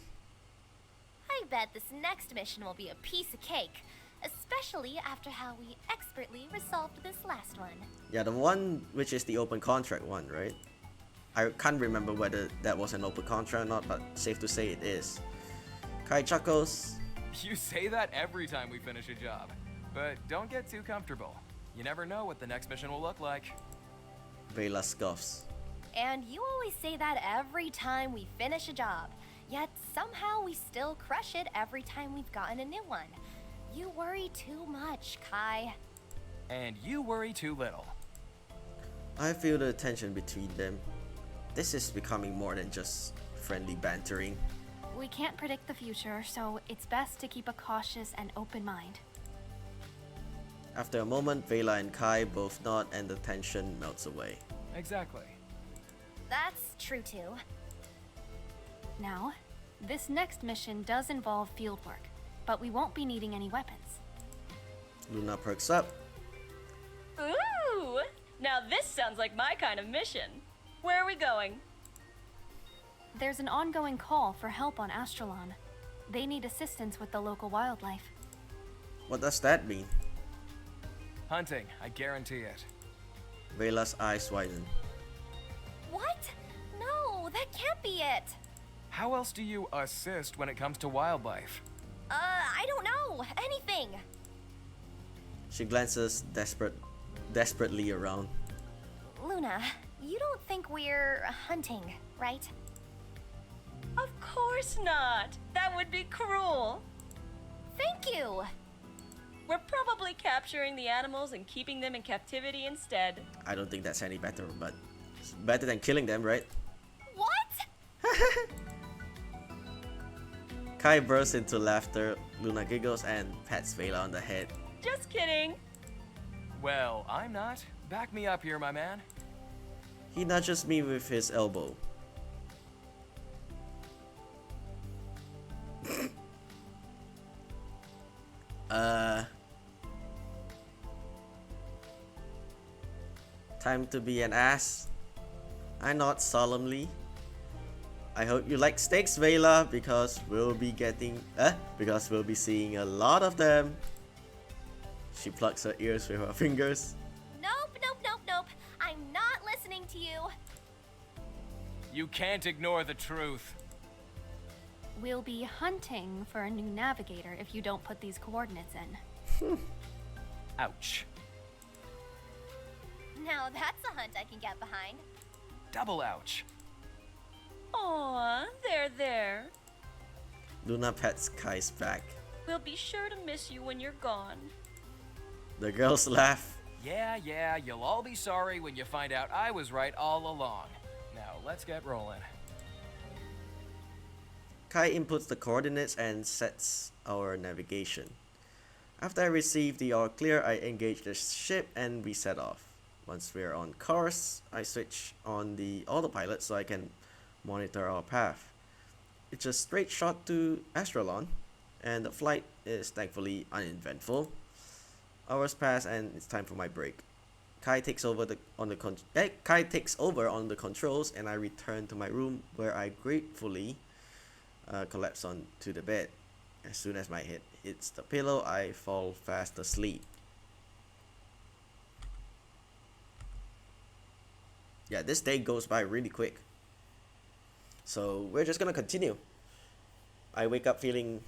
D: I bet this next mission will be a piece of cake, especially after how we expertly resolved this last one.
A: Yeah, the one which is the open contract one, right? I can't remember whether that was an open contract or not, but safe to say it is. Kai chuckles.
B: You say that every time we finish a job. But don't get too comfortable. You never know what the next mission will look like.
A: Vela scoffs.
D: And you always say that every time we finish a job, yet somehow we still crush it every time we've gotten a new one. You worry too much, Kai.
B: And you worry too little.
A: I feel the tension between them. This is becoming more than just friendly bantering.
C: We can't predict the future, so it's best to keep a cautious and open mind.
A: After a moment, Vela and Kai both nod and the tension melts away.
B: Exactly.
D: That's true too.
C: Now, this next mission does involve field work, but we won't be needing any weapons.
A: Luna perks up.
E: Ooh! Now this sounds like my kind of mission. Where are we going?
C: There's an ongoing call for help on Astral. They need assistance with the local wildlife.
A: What does that mean?
B: Hunting, I guarantee it.
A: Vela's eyes widen.
D: What? No, that can't be it.
B: How else do you assist when it comes to wildlife?
D: I don't know. Anything.
A: She glances desperately around.
D: Luna, you don't think we're hunting, right?
E: Of course not. That would be cruel.
D: Thank you.
E: We're probably capturing the animals and keeping them in captivity instead.
A: I don't think that's any better, but it's better than killing them, right?
D: What?
A: Kai bursts into laughter, Luna giggles and pats Vela on the head.
E: Just kidding.
B: Well, I'm not. Back me up here, my man.
A: He nudges me with his elbow. Time to be an ass. I nod solemnly. I hope you like steaks, Vela, because we'll be seeing a lot of them. She plucks her ears with her fingers.
D: Nope. I'm not listening to you.
B: You can't ignore the truth.
C: We'll be hunting for a new navigator if you don't put these coordinates in.
B: Ouch.
D: Now that's a hunt I can get behind.
B: Double ouch.
E: Aw, there.
A: Luna pats Kai's back.
E: We'll be sure to miss you when you're gone.
A: The girls laugh.
B: Yeah, you'll all be sorry when you find out I was right all along. Now, let's get rolling.
A: Kai inputs the coordinates and sets our navigation. After I receive the all clear, I engage the ship and we set off. Once we're on course, I switch on the autopilot so I can monitor our path. It's a straight shot to Astral, and the flight is thankfully uneventful. Hours pass and it's time for my break. Kai takes over on the controls and I return to my room where I gratefully collapse onto the bed. As soon as my head hits the pillow, I fall fast asleep. Yeah, this day goes by really quick. So we're just gonna continue. I wake up feeling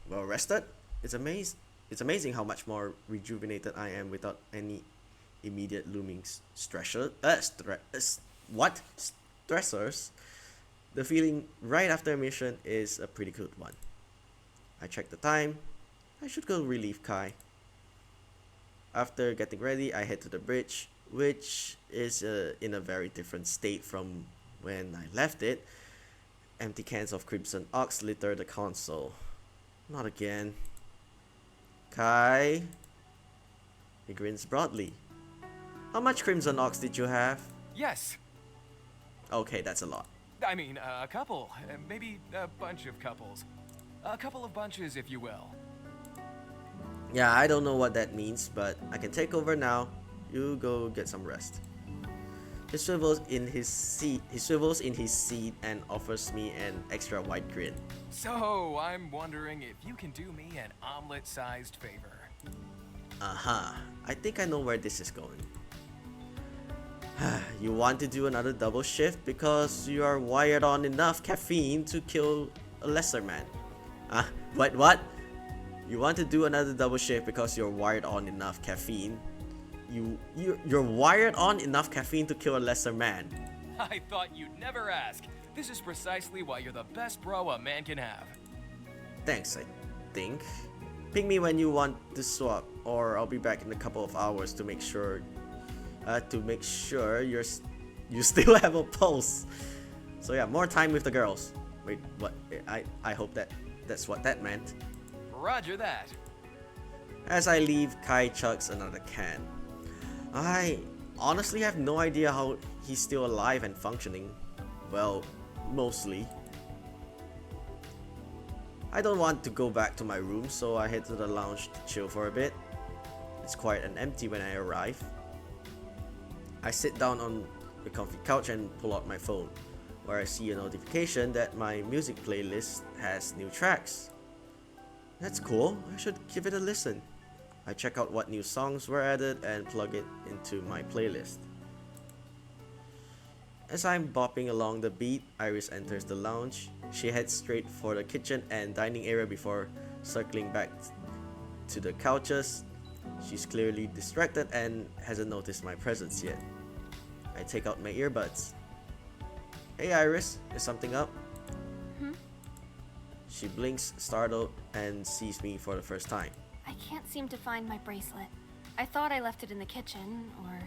A: well rested. It's amazing how much more rejuvenated I am without any immediate looming stressors. The feeling right after a mission is a pretty good one. I check the time. I should go relieve Kai. After getting ready, I head to the bridge, which is in a very different state from when I left it. Empty cans of Crimson Ox litter the console. Not again. Kai? He grins broadly. How much Crimson Ox did you have?
B: Yes.
A: Okay, that's a lot.
B: I mean, a couple. Maybe a bunch of couples. A couple of bunches, if you will.
A: Yeah, I don't know what that means, but I can take over now. You go get some rest. He swivels in his seat and offers me an extra wide grin.
B: So, I'm wondering if you can do me an omelet-sized favor.
A: I think I know where this is going. You want to do another double shift because you are wired on enough caffeine to kill a lesser man. Wait, what? You want to do another double shift because you're wired on enough caffeine? You're wired on enough caffeine to kill a lesser man.
B: I thought you'd never ask. This is precisely why you're the best bro a man can have.
A: Thanks, I think. Ping me when you want to swap, or I'll be back in a couple of hours to make sure you still have a pulse. So yeah, more time with the girls. Wait, what? I hope that's what that meant.
B: Roger that.
A: As I leave, Kai chugs another can. I honestly have no idea how he's still alive and functioning. Well, mostly. I don't want to go back to my room, so I head to the lounge to chill for a bit. It's quiet and empty when I arrive. I sit down on the comfy couch and pull out my phone, where I see a notification that my music playlist has new tracks. That's cool, I should give it a listen. I check out what new songs were added and plug it into my playlist. As I'm bopping along the beat, Iris enters the lounge. She heads straight for the kitchen and dining area before circling back to the couches. She's clearly distracted and hasn't noticed my presence yet. I take out my earbuds. Hey Iris, is something up?
C: Hmm?
A: She blinks, startled, and sees me for the first time.
C: I can't seem to find my bracelet. I thought I left it in the kitchen, or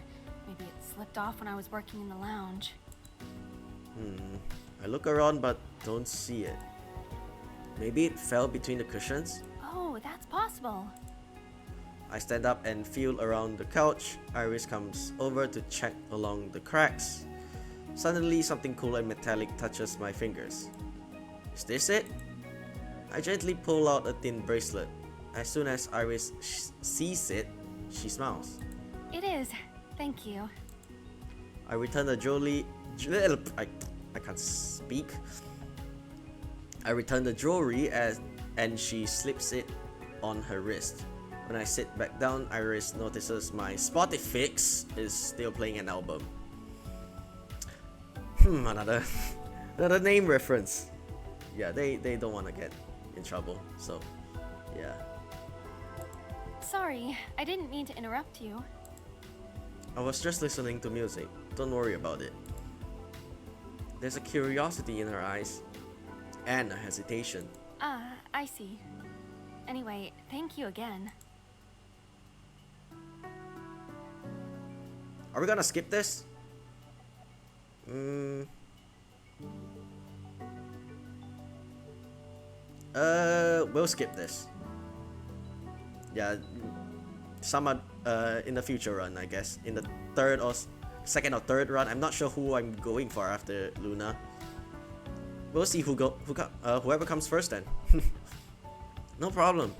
C: maybe it slipped off when I was working in the lounge.
A: I look around but don't see it. Maybe it fell between the cushions?
C: Oh, that's possible.
A: I stand up and feel around the couch. Iris comes over to check along the cracks. Suddenly, something cool and metallic touches my fingers. Is this it? I gently pull out a thin bracelet. As soon as Iris sees it, she smiles.
C: It is. Thank you.
A: I return the jewelry. I can't speak. I return the jewelry and she slips it on her wrist. When I sit back down, Iris notices my Spotify is still playing an album. Another name reference. Yeah, they don't want to get in trouble, so yeah.
C: Sorry, I didn't mean to interrupt you.
A: I was just listening to music. Don't worry about it. There's a curiosity in her eyes and a hesitation.
C: Ah, I see. Anyway, thank you again.
A: Are we gonna skip this? We'll skip this. Yeah, some in the future run, I guess. In the second or third run, I'm not sure who I'm going for after Luna. We'll see whoever comes first then. No problem.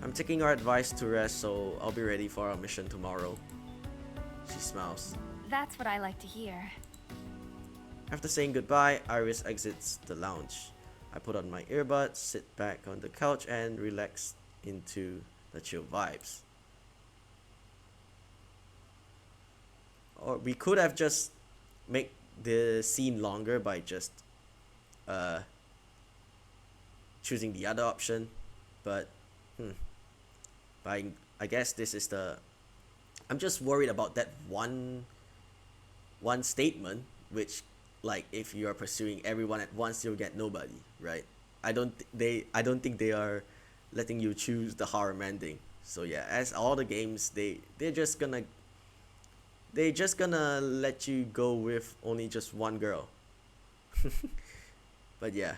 A: I'm taking our advice to rest, so I'll be ready for our mission tomorrow. She smiles.
C: That's what I like to hear.
A: After saying goodbye, Iris exits the lounge. I put on my earbuds, sit back on the couch, and relax into the chill vibes. Or we could have just make the scene longer by just choosing the other option, but I guess this is the. I'm just worried about that one statement, which, like, if you are pursuing everyone at once, you'll get nobody, right? I don't think they are letting you choose the harem ending. So yeah, as all the games, they're just gonna let you go with only just one girl. But yeah,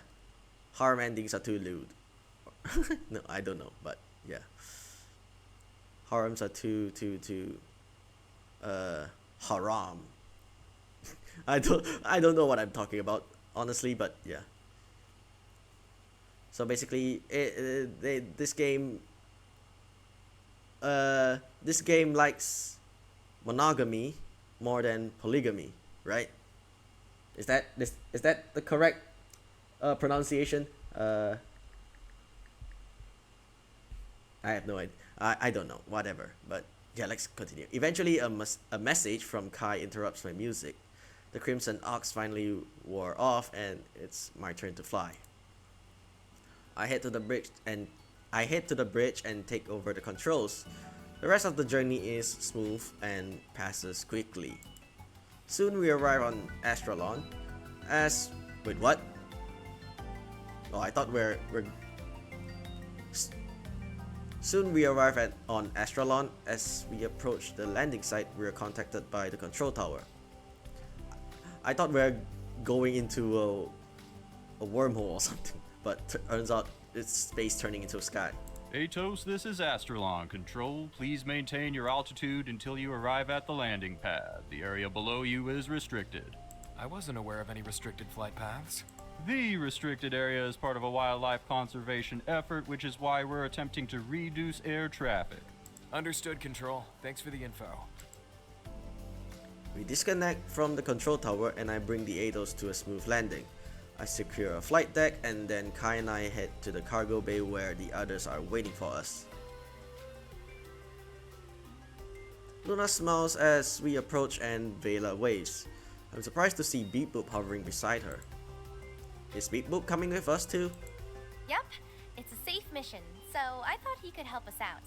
A: harem endings are too lewd. No, I don't know, but yeah, harems are too haram. I don't know what I'm talking about, honestly, but yeah. So basically, this game likes monogamy more than polygamy, right? Is that the correct pronunciation? I have no idea. I don't know. Whatever. But yeah, let's continue. Eventually, a message from Kai interrupts my music. The Crimson Ox finally wore off, and it's my turn to fly. I head to the bridge and take over the controls. The rest of the journey is smooth and passes quickly. Soon we arrive on Astral. Wait, what? Oh, I thought Soon we arrive on Astral. As we approach the landing site, we are contacted by the control tower. I thought we were going into a wormhole or something, but turns out it's space turning into a sky.
G: Atos, this is Astral. Control, please maintain your altitude until you arrive at the landing pad. The area below you is restricted.
B: I wasn't aware of any restricted flight paths.
G: The restricted area is part of a wildlife conservation effort, which is why we're attempting to reduce air traffic.
B: Understood, Control. Thanks for the info.
A: We disconnect from the control tower and I bring the Atos to a smooth landing. I secure a flight deck and then Kai and I head to the cargo bay where the others are waiting for us. Luna smiles as we approach and Vela waves. I'm surprised to see Beep Boop hovering beside her. Is Beep Boop coming with us too?
D: Yep, it's a safe mission, so I thought he could help us out.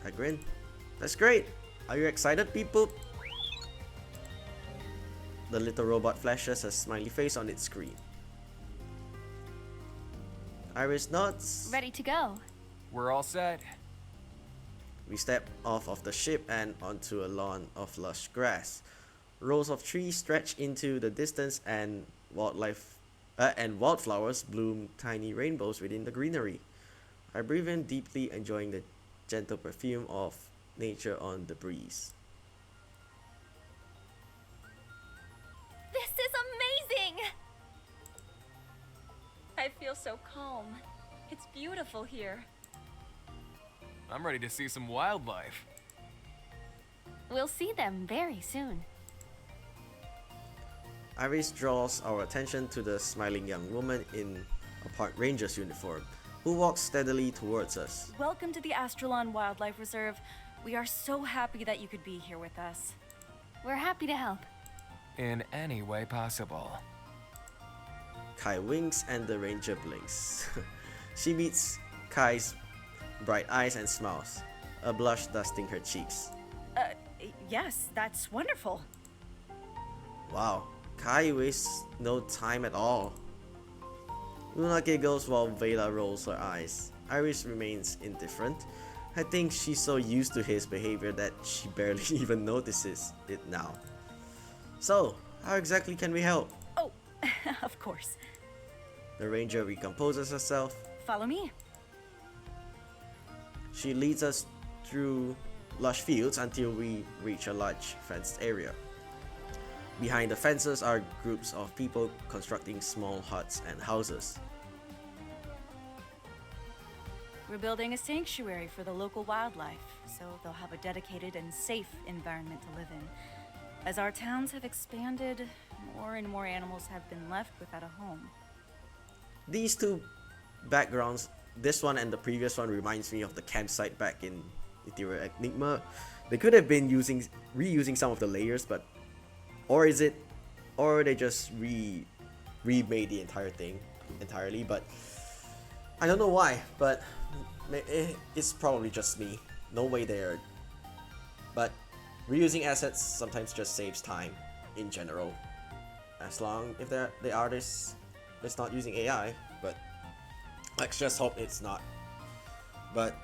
A: I grin. That's great! Are you excited, Beep Boop? The little robot flashes a smiley face on its screen. Iris nods.
C: Ready to go.
B: We're all set.
A: We step off of the ship and onto a lawn of lush grass. Rows of trees stretch into the distance and wildflowers bloom tiny rainbows within the greenery. I breathe in deeply, enjoying the gentle perfume of nature on the breeze.
D: This is amazing!
E: I feel so calm. It's beautiful here.
B: I'm ready to see some wildlife.
C: We'll see them very soon.
A: Iris draws our attention to the smiling young woman in a park ranger's uniform, who walks steadily towards us.
H: Welcome to the Astral Wildlife Reserve. We are so happy that you could be here with us.
C: We're happy to help.
B: In any way possible.
A: Kai winks and the ranger blinks. She meets Kai's bright eyes and smiles, a blush dusting her cheeks.
H: Yes, that's wonderful.
A: Wow, Kai wastes no time at all. Luna giggles while Vela rolls her eyes. Iris remains indifferent. I think she's so used to his behavior that she barely even notices it now. So, how exactly can we help?
H: Oh, of course.
A: The ranger recomposes herself.
H: Follow me.
A: She leads us through lush fields until we reach a large fenced area. Behind the fences are groups of people constructing small huts and houses.
H: We're building a sanctuary for the local wildlife, so they'll have a dedicated and safe environment to live in. As our towns have expanded, more and more animals have been left without a home.
A: These two backgrounds, this one and the previous one, reminds me of the campsite back in Ethereal Enigma. They could have been reusing some of the layers, but or they just remade the entire thing entirely, but I don't know why, but it's probably just me. No way there. But reusing assets sometimes just saves time in general, as long if the artist is not using AI. But let's just hope it's not. But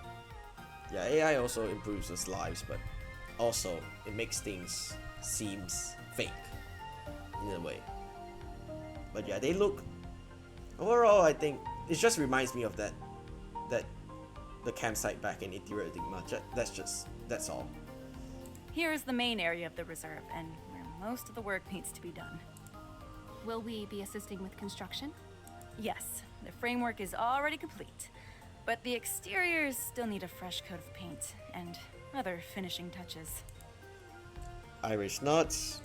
A: yeah, AI also improves us lives, but also it makes things seems fake in a way. But yeah, they look overall. I think it just reminds me of that the campsite back in Ethereal Enigma. That's all.
H: Here is the main area of the reserve, and where most of the work needs to be done.
C: Will we be assisting with construction?
H: Yes, the framework is already complete, but the exteriors still need a fresh coat of paint and other finishing touches.
A: Irish nods.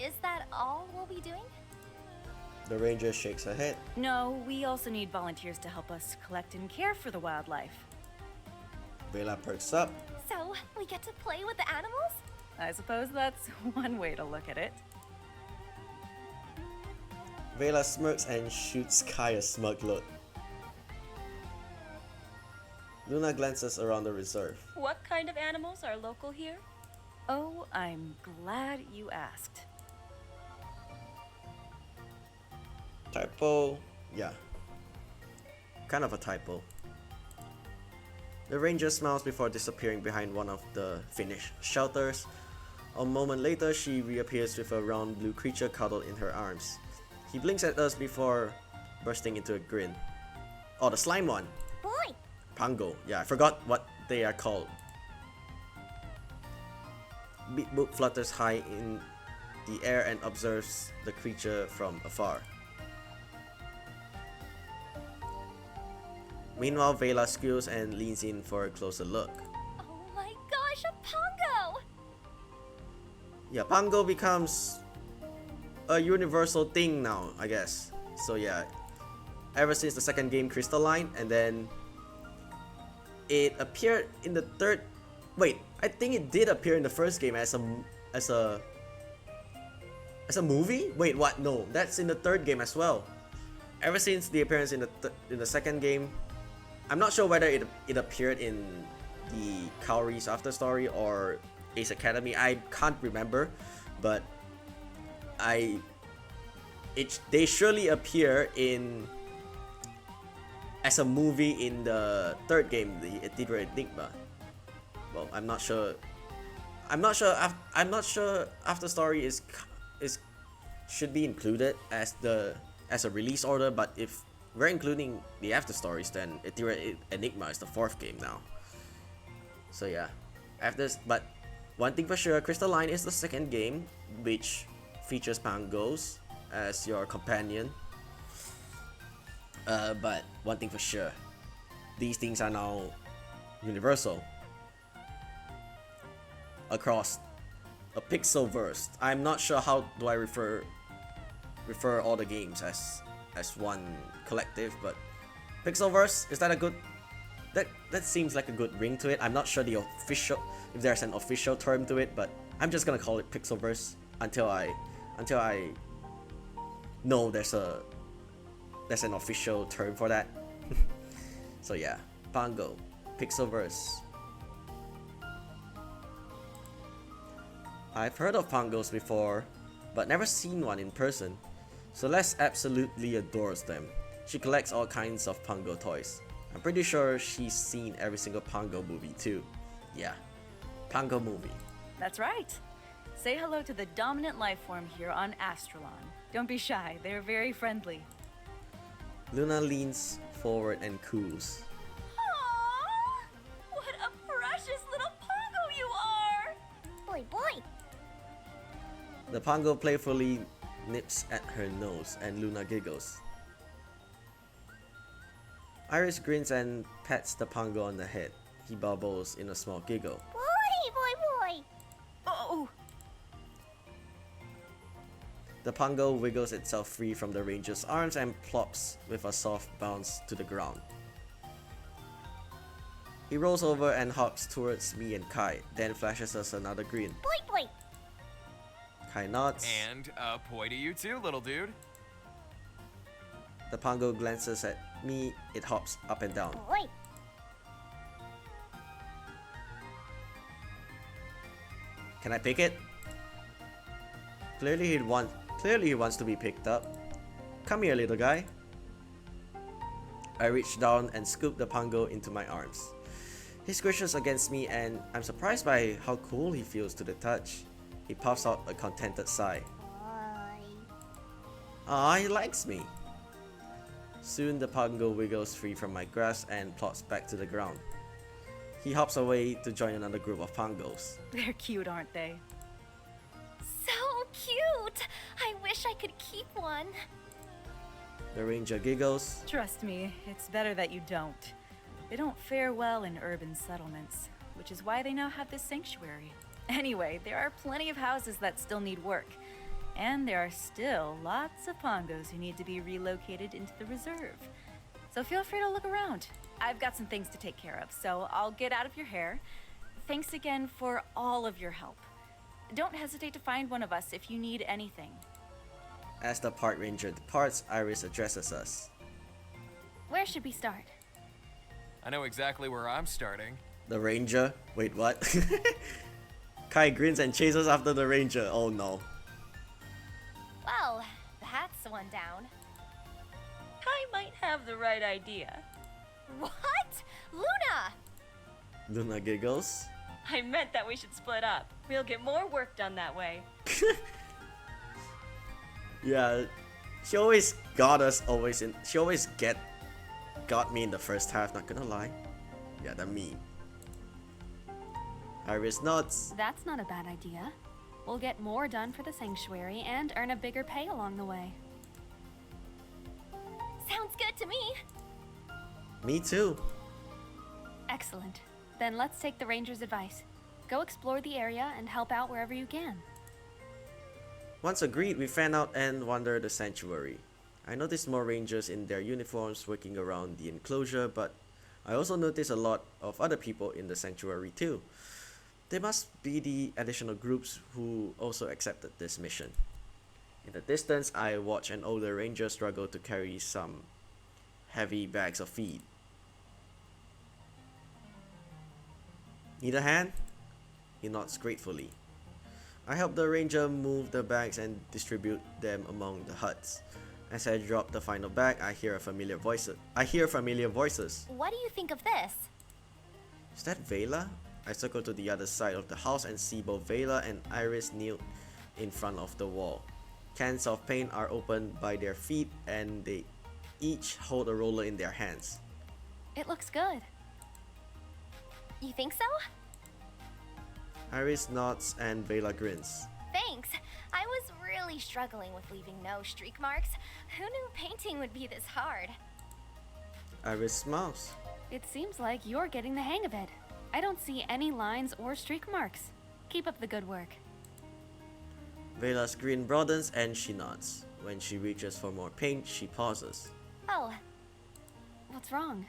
D: Is that all we'll be doing?
A: The ranger shakes her head.
H: No, we also need volunteers to help us collect and care for the wildlife.
A: Vela perks up.
D: So, we get to play with the animals?
H: I suppose that's one way to look at it.
A: Vela smirks and shoots Kai a smug look. Luna glances around the reserve.
E: What kind of animals are local here?
H: Oh, I'm glad you asked.
A: Typo, yeah. Kind of a typo. The ranger smiles before disappearing behind one of the finished shelters. A moment later, she reappears with a round blue creature cuddled in her arms. He blinks at us before bursting into a grin. Oh, the slime one.
D: Boy!
A: Pango. Yeah, I forgot what they are called. Beat Boop flutters high in the air and observes the creature from afar. Meanwhile, Vela squeals and leans in for a closer look.
D: Oh my gosh, a Pango!
A: Yeah, Pango becomes a universal thing now, I guess. So yeah, ever since the second game, Crystalline, and then it appeared in the third. Wait, I think it did appear in the first game as a movie. Wait, what? No, that's in the third game as well. Ever since the appearance in the second game, I'm not sure whether it appeared in the Kaori's After Story or Ace Academy. I can't remember, but they surely appear in as a movie in the third game, the Ethereal Enigma. well, I'm not sure. I'm not sure. I'm not sure After Story is should be included as a release order. But if we're including the After Stories, then Enigma is the 4th game now. So yeah, but one thing for sure, Crystalline is the 2nd game, which features Pangos as your companion. But one thing for sure, these things are now universal across a pixelverse. I'm not sure how do I refer all the games as one collective, but pixelverse, is that a good, that seems like a good ring to it. I'm not sure if there's an official term to it, but I'm just gonna call it pixelverse until I know there's an official term for that. So yeah, Pango, pixelverse. I've heard of Pangos before, but never seen one in person. Celeste absolutely adores them. She collects all kinds of Pango toys. I'm pretty sure she's seen every single Pango movie too. Yeah, Pango movie.
H: That's right. Say hello to the dominant life form here on Astral. Don't be shy, they're very friendly.
A: Luna leans forward and coos.
E: Aww! What a precious little Pango you are!
D: Boy, boy.
A: The Pango playfully nips at her nose and Luna giggles. Iris grins and pats the Pango on the head. He bubbles in a small giggle.
D: Boy.
H: Oh!
A: The Pango wiggles itself free from the ranger's arms and plops with a soft bounce to the ground. He rolls over and hops towards me and Kai, then flashes us another grin.
D: Boy.
A: Kai nods.
B: And poi to you too, little dude.
A: The Pango glances at me, it hops up and down.
D: Boy.
A: Can I pick it? Clearly he wants to be picked up. Come here, little guy. I reach down and scoop the Pango into my arms. He squishes against me and I'm surprised by how cool he feels to the touch. He puffs out a contented sigh. Ah, he likes me. Soon the Pango wiggles free from my grasp and plops back to the ground. He hops away to join another group of Pangos.
H: They're cute, aren't they?
D: So cute. I wish I could keep one.
A: The ranger giggles.
H: Trust me, it's better that you don't. They don't fare well in urban settlements, which is why they now have this sanctuary. Anyway, there are plenty of houses that still need work, and there are still lots of Pangos who need to be relocated into the reserve. So feel free to look around. I've got some things to take care of, so I'll get out of your hair. Thanks again for all of your help. Don't hesitate to find one of us if you need anything.
A: As the park ranger departs, Iris addresses us.
C: Where should we start?
B: I know exactly where I'm starting.
A: The ranger? Wait, what? Kai grins and chases after the ranger. Oh no.
D: Well, that's one down.
E: I might have the right idea.
D: What? Luna!
A: Luna giggles.
E: I meant that we should split up. We'll get more work done that way.
A: Yeah, she always got me in the first half, not gonna lie. Yeah, that me. Iris nods.
C: That's not a bad idea. We'll get more done for the sanctuary and earn a bigger pay along the way.
D: Sounds good to me.
A: Me too.
C: Excellent. Then let's take the ranger's advice. Go explore the area and help out wherever you can.
A: Once agreed, we fan out and wander the sanctuary. I noticed more rangers in their uniforms working around the enclosure, but I also noticed a lot of other people in the sanctuary too. They must be the additional groups who also accepted this mission. In the distance, I watch an older ranger struggle to carry some heavy bags of feed. Need a hand? He nods gratefully. I help the ranger move the bags and distribute them among the huts. As I drop the final bag, I hear familiar voices.
D: What do you think of this?
A: Is that Vela? I circle to the other side of the house and see both Vela and Iris kneel in front of the wall. Cans of paint are opened by their feet and they each hold a roller in their hands.
C: It looks good.
D: You think so?
A: Iris nods and Vela grins.
D: Thanks. I was really struggling with leaving no streak marks. Who knew painting would be this hard?
A: Iris smiles.
C: It seems like you're getting the hang of it. I don't see any lines or streak marks. Keep up the good work.
A: Vela's grin broadens and she nods. When she reaches for more paint, she pauses.
D: Oh,
C: What's wrong?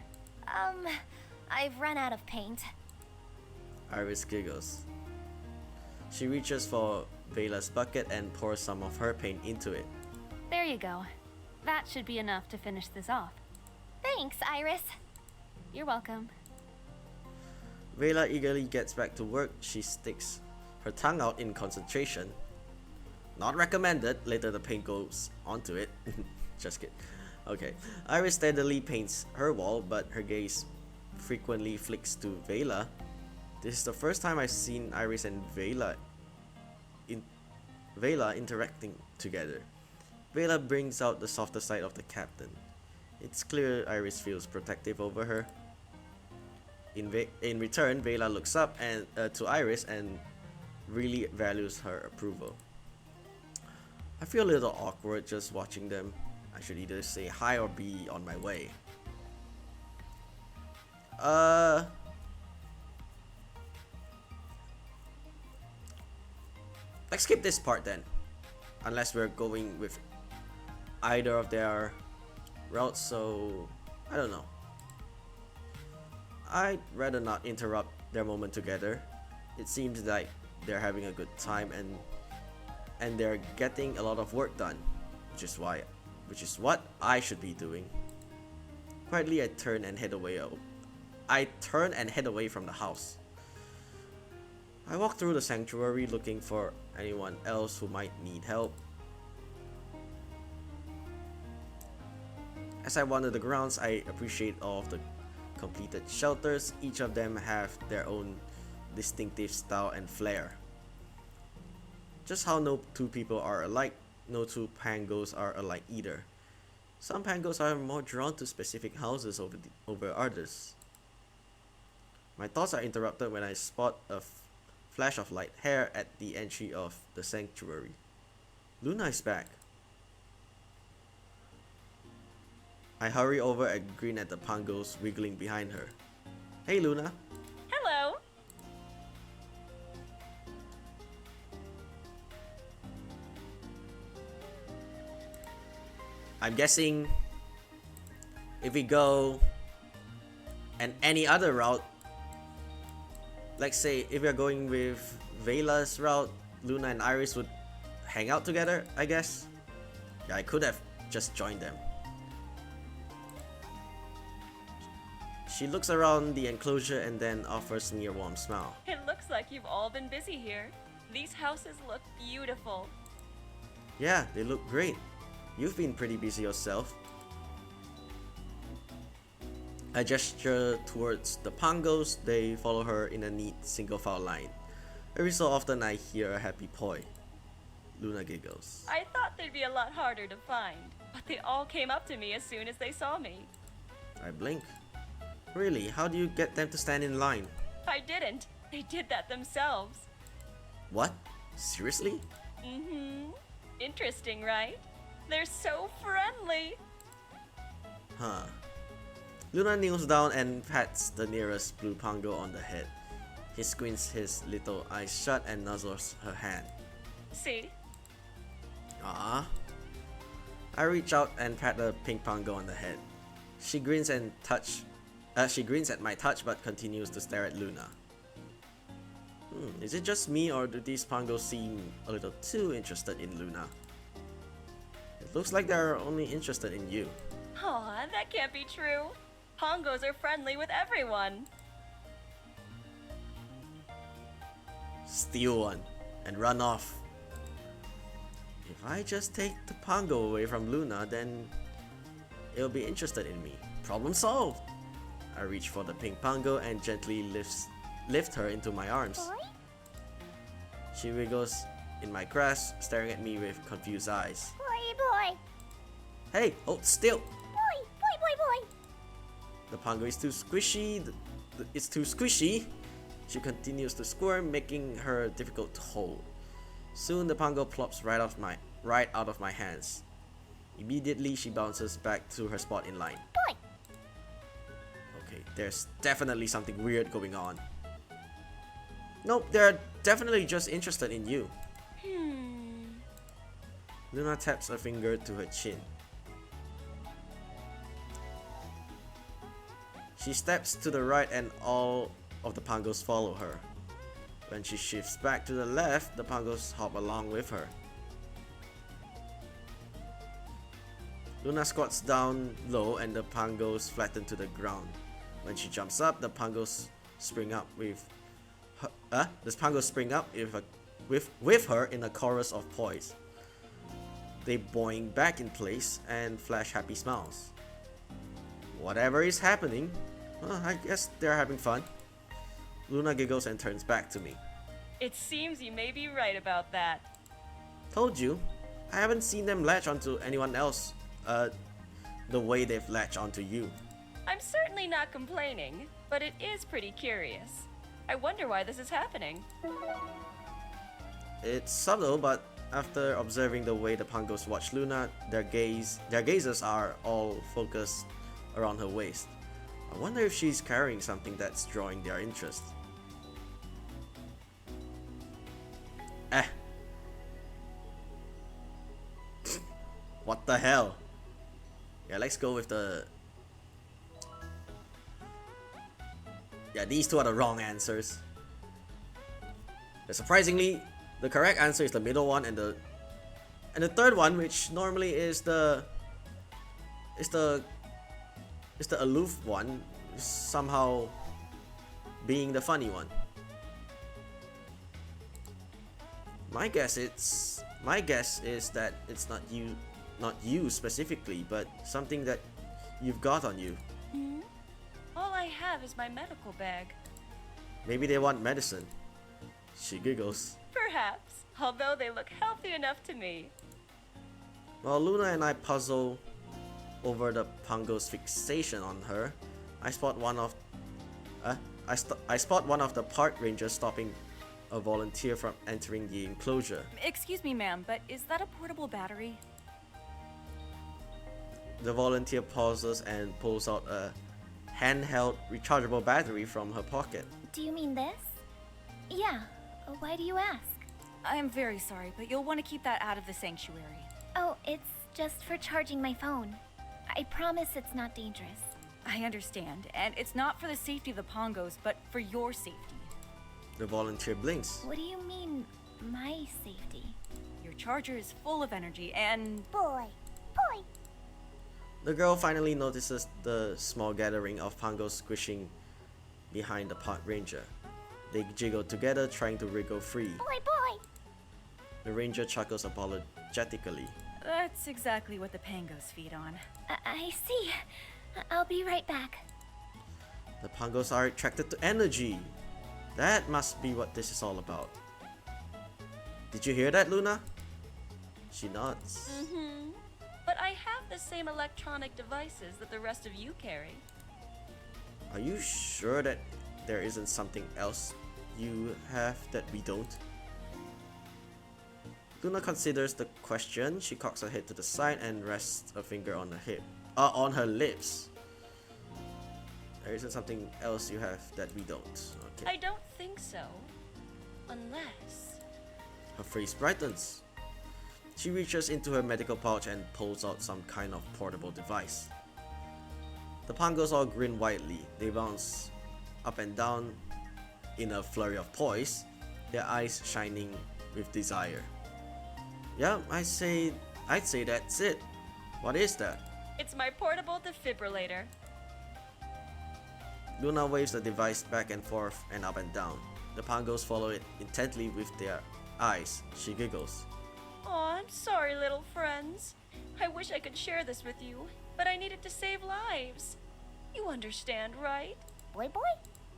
D: I've run out of paint.
A: Iris giggles. She reaches for Vela's bucket and pours some of her paint into it.
C: There you go. That should be enough to finish this off.
D: Thanks, Iris.
C: You're welcome.
A: Vela eagerly gets back to work. She sticks her tongue out in concentration. Not recommended, later the paint goes onto it. Just kidding. Okay. Iris steadily paints her wall, but her gaze frequently flicks to Vela. This is the first time I've seen Iris and Vela interacting together. Vela brings out the softer side of the captain. It's clear Iris feels protective over her. In return, Vela looks up and to Iris and really values her approval. I feel a little awkward just watching them. I should either say hi or be on my way. Let's skip this part then. Unless we're going with either of their routes, so I don't know. I'd rather not interrupt their moment together. It seems like they're having a good time and they're getting a lot of work done, which is what I should be doing. Quietly, I turn and head away from the house. I walk through the sanctuary looking for anyone else who might need help. As I wander the grounds, I appreciate all of the completed shelters. Each of them have their own distinctive style and flair. Just how no two people are alike, no two Pangos are alike either. Some Pangos are more drawn to specific houses over others. My thoughts are interrupted when I spot a flash of light hair at the entry of the sanctuary. Luna is back. I hurry over and grin at the Pangos wiggling behind her. Hey Luna.
E: Hello.
A: I'm guessing if we go and any other route, let's say if we're going with Vela's route, Luna and Iris would hang out together, I guess. Yeah, I could have just joined them. She looks around the enclosure and then offers me a warm smile.
E: It looks like you've all been busy here. These houses look beautiful.
A: Yeah, they look great. You've been pretty busy yourself. I gesture towards the Pangos. They follow her in a neat single file line. Every so often I hear a happy poi. Luna giggles.
E: I thought they'd be a lot harder to find, but they all came up to me as soon as they saw me.
A: I blink. Really? How do you get them to stand in line?
E: I didn't. They did that themselves.
A: What? Seriously?
E: Mm-hmm. Interesting, right? They're so friendly.
A: Huh. Luna kneels down and pats the nearest blue Pango on the head. He squints his little eyes shut and nuzzles her hand.
E: See?
A: Ah. I reach out and pat the pink Pango on the head. She grins at my touch but continues to stare at Luna. Is it just me or do these Pangos seem a little too interested in Luna? It looks like they're only interested in you.
E: Aw, that can't be true. Pongos are friendly with everyone.
A: Steal one and run off. If I just take the Pango away from Luna, then it'll be interested in me. Problem solved. I reach for the pink Pango and gently lifts lift her into my arms.
D: Boy?
A: She wiggles in my grasp, staring at me with confused eyes.
D: Boy.
A: Hey, hold still!
D: Boy.
A: The Pango is too squishy. It's too squishy. She continues to squirm, making her difficult to hold. Soon the Pango plops right out of my hands. Immediately she bounces back to her spot in line.
D: Boy.
A: Okay, there's definitely something weird going on. Nope, they're definitely just interested in you. Luna taps a finger to her chin. She steps to the right and all of the Pangos follow her. When she shifts back to the left, the Pangos hop along with her. Luna squats down low and the Pangos flatten to the ground. When she jumps up, the Pangos spring up with her in a chorus of poise. They boing back in place and flash happy smiles. Whatever is happening, I guess they're having fun. Luna giggles and turns back to me.
E: It seems you may be right about that.
A: Told you, I haven't seen them latch onto anyone else the way they've latched onto you.
E: I'm certainly not complaining, but it is pretty curious. I wonder why this is happening.
A: It's subtle, but after observing the way the Pangos watch Luna, their gazes are all focused around her waist. I wonder if she's carrying something that's drawing their interest. What the hell? Yeah, let's go with the... Yeah, these two are the wrong answers. But surprisingly, the correct answer is the middle one, and the third one, which normally is the aloof one, is somehow being the funny one. My guess is that it's not you specifically, but something that you've got on you.
E: All I have is my medical bag.
A: Maybe they want medicine. She giggles.
E: Perhaps, although they look healthy enough to me.
A: While Luna and I puzzle over the Pango's fixation on her, I spot one of the park rangers stopping a volunteer from entering the enclosure.
H: Excuse me, ma'am, but is that a portable battery?
A: The volunteer pauses and pulls out a handheld rechargeable battery from her pocket.
D: Do you mean this? Yeah. Why do you ask?
H: I'm very sorry, but you'll want to keep that out of the sanctuary.
D: Oh, it's just for charging my phone. I promise it's not dangerous.
H: I understand, and it's not for the safety of the Pangos, but for your safety.
A: The volunteer blinks.
D: What do you mean, my safety?
H: Your charger is full of energy, and...
D: Boy.
A: The girl finally notices the small gathering of Pangos squishing behind the park ranger. They jiggle together, trying to wriggle free.
D: Boy.
A: The ranger chuckles apologetically.
H: That's exactly what the Pangos feed on.
D: I see. I'll be right back.
A: The Pangos are attracted to energy. That must be what this is all about. Did you hear that, Luna? She nods.
E: But I have the same electronic devices that the rest of you carry.
A: Are you sure that there isn't something else you have that we don't? Luna considers the question. She cocks her head to the side and rests a finger on her lips. There isn't something else you have that we don't. Okay.
E: I don't think so. Unless...
A: Her face brightens. She reaches into her medical pouch and pulls out some kind of portable device. The Pangos all grin widely. They bounce up and down in a flurry of poise, their eyes shining with desire. Yeah, I'd say that's it. What is that?
E: It's my portable defibrillator.
A: Luna waves the device back and forth and up and down. The Pangos follow it intently with their eyes. She giggles.
E: Aw, I'm sorry, little friends. I wish I could share this with you, but I needed to save lives. You understand, right?
D: Boy.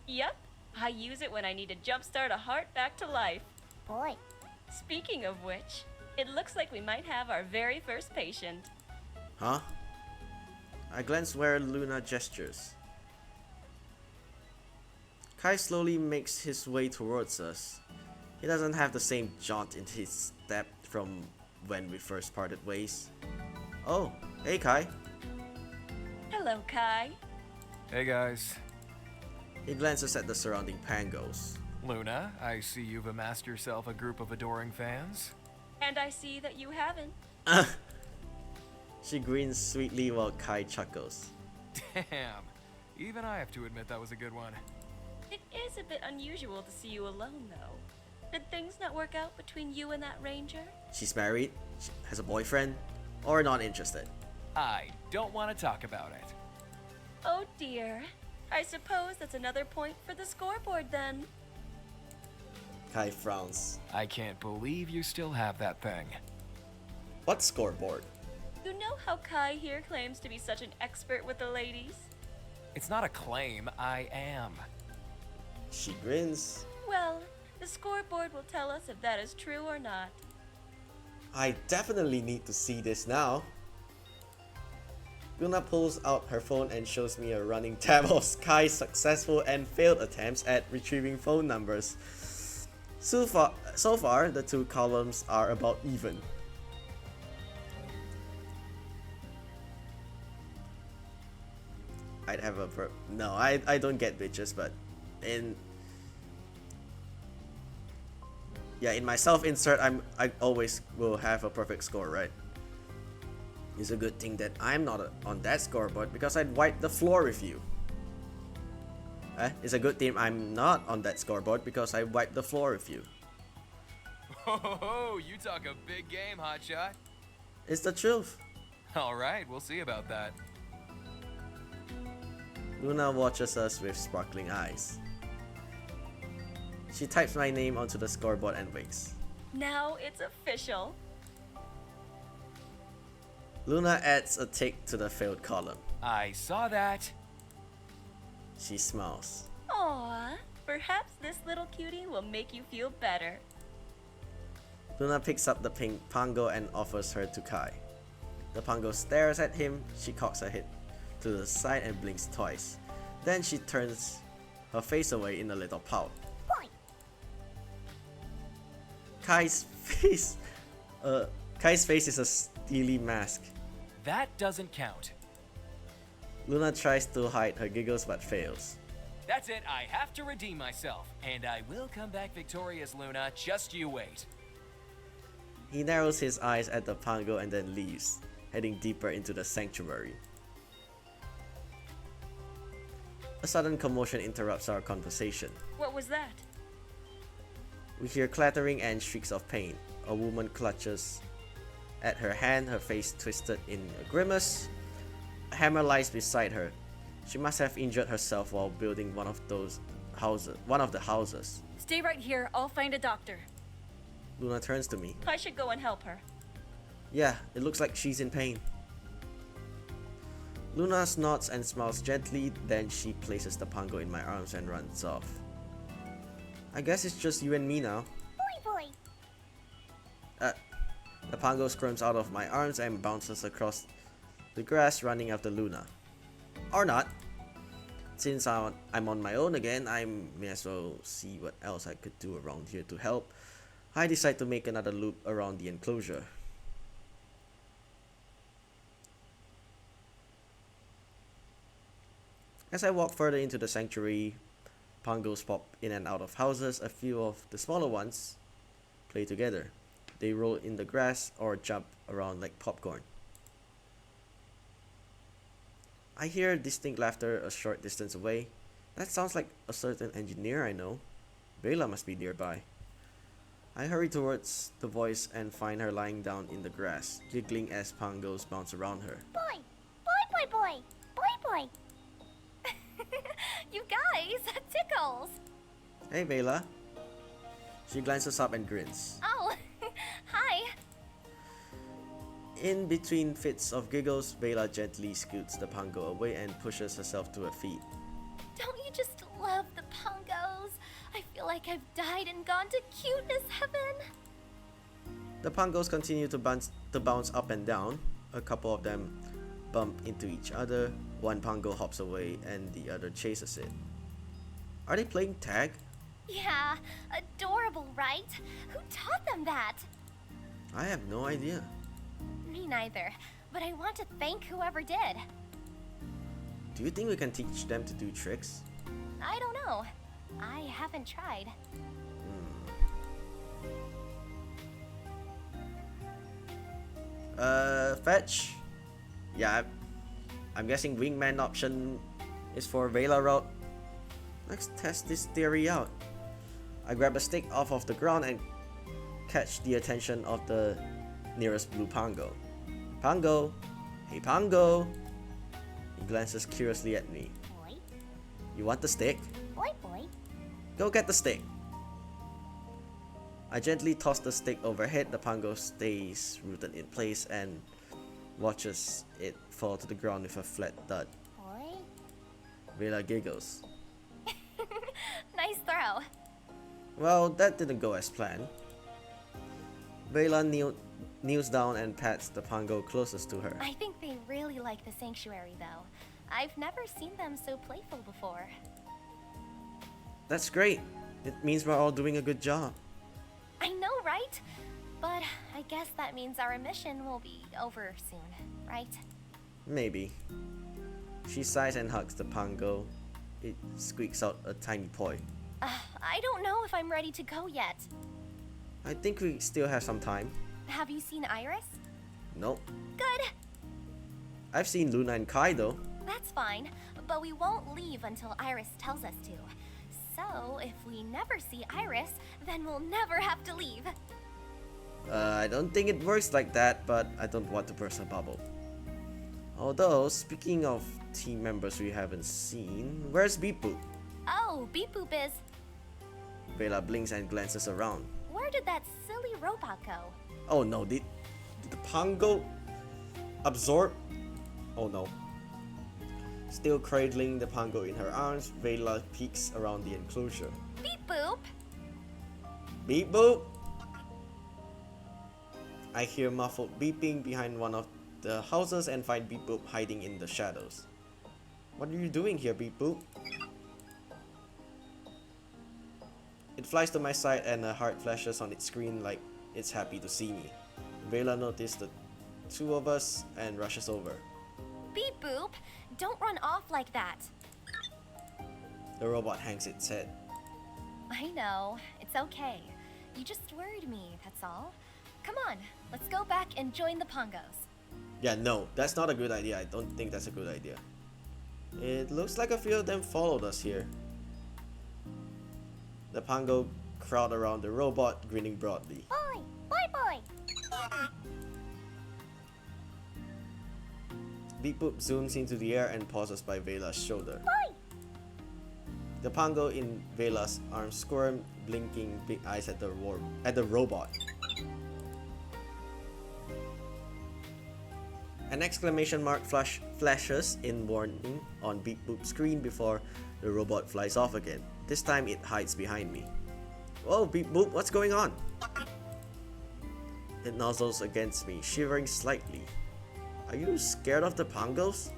E: Yep, I use it when I need to jumpstart a heart back to life.
D: Boy.
E: Speaking of which, it looks like we might have our very first patient.
A: Huh? I glance where Luna gestures. Kai slowly makes his way towards us. He doesn't have the same jaunt in his step from when we first parted ways. Oh, hey Kai.
E: Hello, Kai.
B: Hey guys.
A: He glances at the surrounding Pangos.
B: Luna, I see you've amassed yourself a group of adoring fans.
E: And I see that you haven't.
A: She grins sweetly while Kai chuckles.
B: Damn. Even I have to admit that was a good one.
E: It is a bit unusual to see you alone, though. Did things not work out between you and that ranger?
A: She's married, she has a boyfriend, or not interested.
B: I don't want to talk about it.
E: Oh dear. I suppose that's another point for the scoreboard then.
A: Kai frowns.
B: I can't believe you still have that thing.
A: What scoreboard?
E: You know how Kai here claims to be such an expert with the ladies?
B: It's not a claim, I am.
A: She grins.
E: Well, the scoreboard will tell us if that is true or not.
A: I definitely need to see this now. Luna pulls out her phone and shows me a running tab of Kai's successful and failed attempts at retrieving phone numbers. So far, the two columns are about even. I'd have a no, I don't get bitches, but in my self-insert, I always will have a perfect score, right? It's a good thing that I'm not on that scoreboard because I'd wipe the floor with you. It's a good thing I'm not on that scoreboard because I wiped the floor with you.
B: Oh, you talk a big game, hotshot.
A: It's the truth.
B: All right, we'll see about that.
A: Luna watches us with sparkling eyes. She types my name onto the scoreboard and winks.
E: Now it's official.
A: Luna adds a tick to the failed column.
B: I saw that.
A: She smiles.
E: Aww, perhaps this little cutie will make you feel better.
A: Luna picks up the pink Pango and offers her to Kai. The Pango stares at him. She cocks her head to the side and blinks twice. Then she turns her face away in a little pout.
D: Boy.
A: Kai's face is a steely mask.
B: That doesn't count.
A: Luna tries to hide her giggles but fails.
B: That's it, I have to redeem myself. And I will come back victorious, Luna. Just you wait.
A: He narrows his eyes at the Pango and then leaves, heading deeper into the sanctuary. A sudden commotion interrupts our conversation.
E: What was that?
A: We hear clattering and shrieks of pain. A woman clutches at her hand, her face twisted in a grimace. A hammer lies beside her. She must have injured herself while building one of the houses.
H: Stay right here. I'll find a doctor.
A: Luna turns to me.
E: I should go and help her.
A: Yeah, it looks like she's in pain. Luna nods and smiles gently, then she places the Pango in my arms and runs off. I guess it's just you and me now.
D: Boy.
A: The Pango squirms out of my arms and bounces across the grass, running after Luna. Or not. Since I'm on my own again, I may as well see what else I could do around here to help. I decide to make another loop around the enclosure. As I walk further into the sanctuary, Pangos pop in and out of houses. A few of the smaller ones play together. They roll in the grass or jump around like popcorn. I hear distinct laughter a short distance away. That sounds like a certain engineer I know. Bela must be nearby. I hurry towards the voice and find her lying down in the grass, giggling as Pangos bounce around her.
D: Boy. You guys, that tickles.
A: Hey Bela. She glances up and grins.
D: Oh, hi.
A: In between fits of giggles, Bela gently scoots the Pango away and pushes herself to her feet.
D: Don't you just love the Pangos? like I've died and gone to cuteness heaven.
A: The Pangos continue to bounce up and down. A couple of them bump into each other. One Pango hops away and the other chases it. Are they playing tag?
D: Yeah, adorable, right? Who taught them that?
A: I have no idea.
D: Me neither, but I want to thank whoever did.
A: Do you think we can teach them to do tricks?
D: I don't know. I haven't tried.
A: Fetch? Yeah, I'm guessing wingman option is for Vela route. Let's test this theory out. I grab a stick off of the ground and catch the attention of the nearest blue Pango. Pango! Hey Pango! He glances curiously at me.
D: Boy,
A: You want the stick?
D: boy, boy.
A: Go get the stick! I gently toss the stick overhead. The Pango stays rooted in place and watches it fall to the ground with a flat thud.
D: Boy?
A: Vela giggles.
D: Nice throw.
A: Well, that didn't go as planned. Vela kneels down and pats the Pango closest to her.
D: I think they really like the sanctuary, though. I've never seen them so playful before.
A: That's great. It means we're all doing a good job.
D: I know, right? But I guess that means our mission will be over soon, right?
A: Maybe. She sighs and hugs the Pango. It squeaks out a tiny poi.
D: I don't know if I'm ready to go yet.
A: I think we still have some time.
D: Have you seen Iris?
A: Nope.
D: Good.
A: I've seen Luna and Kai though.
D: That's fine, but we won't leave until Iris tells us to. So, if we never see Iris, then we'll never have to leave.
A: I don't think it works like that, but I don't want to burst a bubble. Although, speaking of team members we haven't seen, where's Beep Boop?
D: Oh, Beep Boop is...
A: Vela blinks and glances around.
D: Where did that silly robot go?
A: Oh no, did the Pango absorb? Oh no. Still cradling the Pango in her arms, Vela peeks around the enclosure.
D: Beep Boop!
A: Beep Boop! I hear muffled beeping behind one of the houses and find Beep Boop hiding in the shadows. What are you doing here, Beep Boop? It flies to my side and a heart flashes on its screen like it's happy to see me. Vela noticed the two of us and rushes over.
D: Beep Boop! Don't run off like that!
A: The robot hangs its head.
D: I know. It's okay. You just worried me, that's all. Come on, let's go back and join the Pangos.
A: Yeah, no, that's not a good idea. I don't think that's a good idea. It looks like a few of them followed us here. The Pango crowd around the robot, grinning broadly.
D: Boy! Boy!
A: Beep Boop zooms into the air and pauses by Vela's shoulder.
D: Boy!
A: The Pango in Vela's arms squirm, blinking big eyes at the robot. An exclamation mark flashes in warning on Beep Boop's screen before the robot flies off again. This time it hides behind me. Whoa, Beep Boop, what's going on? It nuzzles against me, shivering slightly. Are you scared of the Pangos?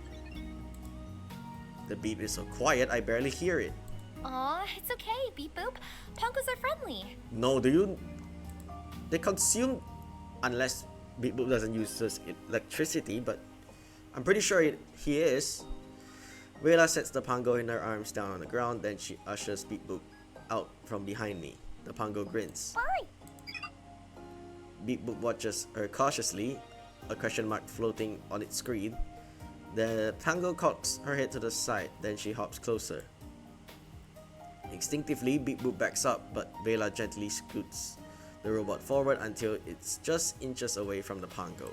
A: The beep is so quiet I barely hear it.
D: Aw, it's okay, Beep Boop. Pangos are friendly.
A: No, they consume, unless Beep Boop doesn't use this electricity, but I'm pretty sure he is. Vela sets the Pango in her arms down on the ground, then she ushers Beep Boop out from behind me. The Pango grins.
D: Boy!
A: Beep Boop watches her cautiously, a question mark floating on its screen. The Pango cocks her head to the side, then she hops closer. Instinctively, Beep Boop backs up, but Vela gently scoots the robot forward until it's just inches away from the Pango.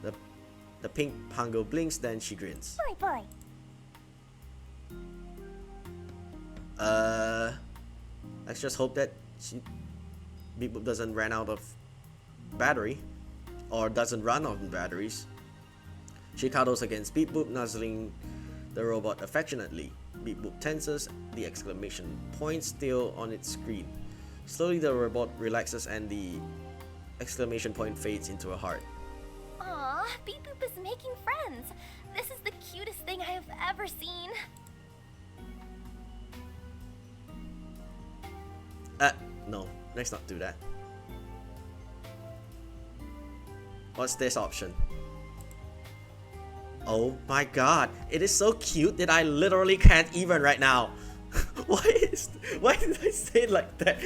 A: The pink Pango blinks, then she grins.
D: Boy!
A: Let's just hope that Beep Boop doesn't run out of battery, or doesn't run out of batteries. She cuddles against Beep Boop, nuzzling the robot affectionately. Beep Boop tenses, the exclamation point still on its screen. Slowly the robot relaxes and the exclamation point fades into a heart.
D: Aw, Beep Boop is making friends. This is the cutest thing I have ever seen.
A: No, let's not do that. What's this option? Oh my god, it is so cute that I literally can't even right now. Why did I say it like that?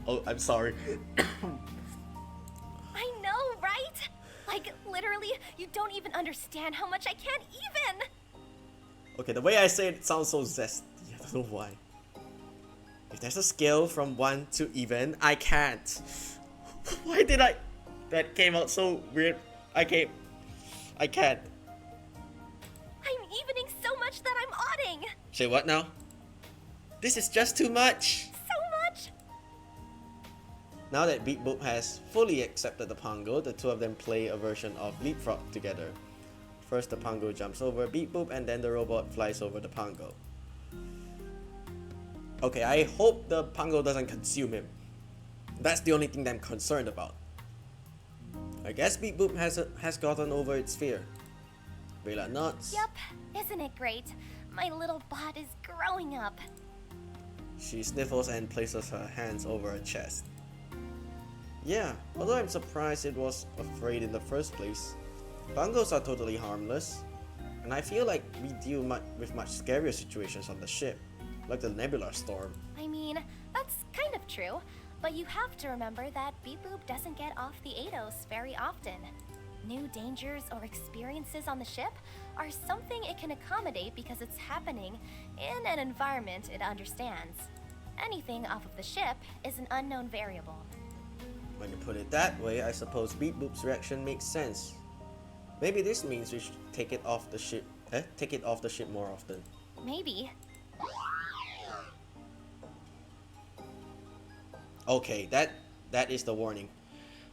A: Oh, I'm sorry.
D: I know, right? Like, literally, you don't even understand how much I can't even.
A: Okay, the way I say it sounds so zesty. I don't know why. If there's a scale from 1 to even, I can't. Why did I? That came out so weird. I can't.
D: I'm evening so much that I'm odding.
A: Say what now? This is just too much.
D: So much.
A: Now that Beep Boop has fully accepted the Pango, the two of them play a version of Leapfrog together. First the Pango jumps over Beep Boop and then the robot flies over the Pango. Okay, I hope the Pango doesn't consume him. That's the only thing that I'm concerned about. I guess Beep Boop has gotten over its fear. Vela nods.
D: Yep, isn't it great? My little bot is growing up.
A: She sniffles and places her hands over her chest. Yeah, although I'm surprised it was afraid in the first place. Pangos are totally harmless, and I feel like we deal with much scarier situations on the ship, like the Nebula Storm.
D: I mean, that's kind of true, but you have to remember that Beep Boop doesn't get off the Eidos very often. New dangers or experiences on the ship are something it can accommodate because it's happening in an environment it understands. Anything off of the ship is an unknown variable.
A: When you put it that way, I suppose Beep Boop's reaction makes sense. Maybe this means we should take it off the ship. Take it off the ship more often.
D: Maybe.
A: Okay, that is the warning.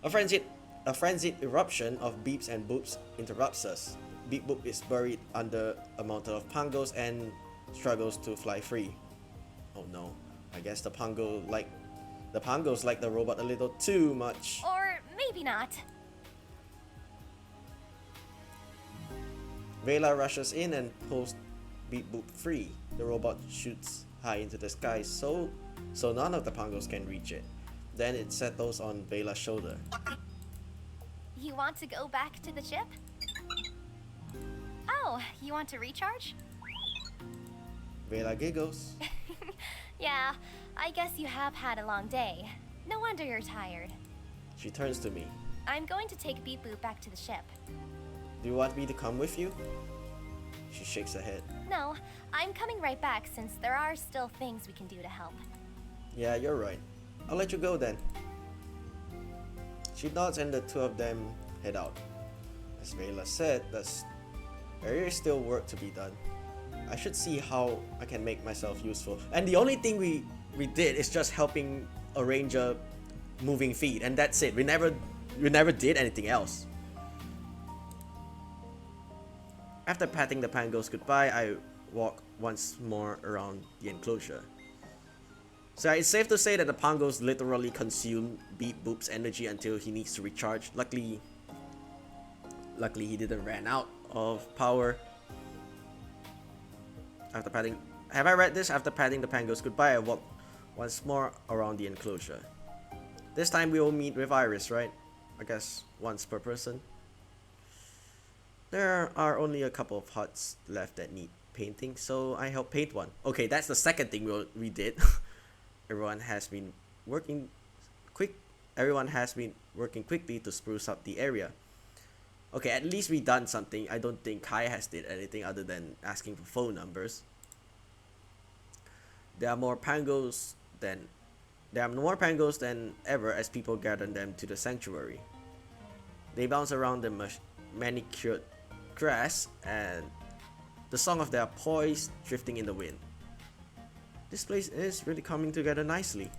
A: A frenzied eruption of beeps and boops interrupts us. Beep Boop is buried under a mountain of pangos and struggles to fly free. Oh no, I guess the pangos like the robot a little too much.
D: Or maybe not.
A: Vela rushes in and pulls Beep Boop free. The robot shoots high into the sky so none of the pangos can reach it. Then it settles on Vela's shoulder.
D: You want to go back to the ship? Oh, you want to recharge?
A: Vela giggles.
D: Yeah, I guess you have had a long day. No wonder you're tired.
A: She turns to me.
D: I'm going to take Beep Boop back to the ship.
A: Do you want me to come with you? She shakes her head.
D: No, I'm coming right back since there are still things we can do to help.
A: Yeah, you're right. I'll let you go then. She nods and the two of them head out. As Vela said, there is still work to be done. I should see how I can make myself useful. And the only thing we did is just helping arrange a moving feed, and that's it. We never did anything else. After patting the pangos goodbye, I walk once more around the enclosure. So it's safe to say that the pangos literally consume Beep Boop's energy until he needs to recharge. Luckily he didn't run out of power. Have I read this? After patting the pangos goodbye, I walk once more around the enclosure. This time we will meet with Iris, right? I guess once per person. There are only a couple of huts left that need painting, so I help paint one. Okay, that's the second thing we did. Everyone has been working quickly to spruce up the area. Okay, at least we done something. I don't think Kai has did anything other than asking for phone numbers. There are more pangos than ever as people gather them to the sanctuary. They bounce around the manicured grass and the song of their poise drifting in the wind. This place is really coming together nicely.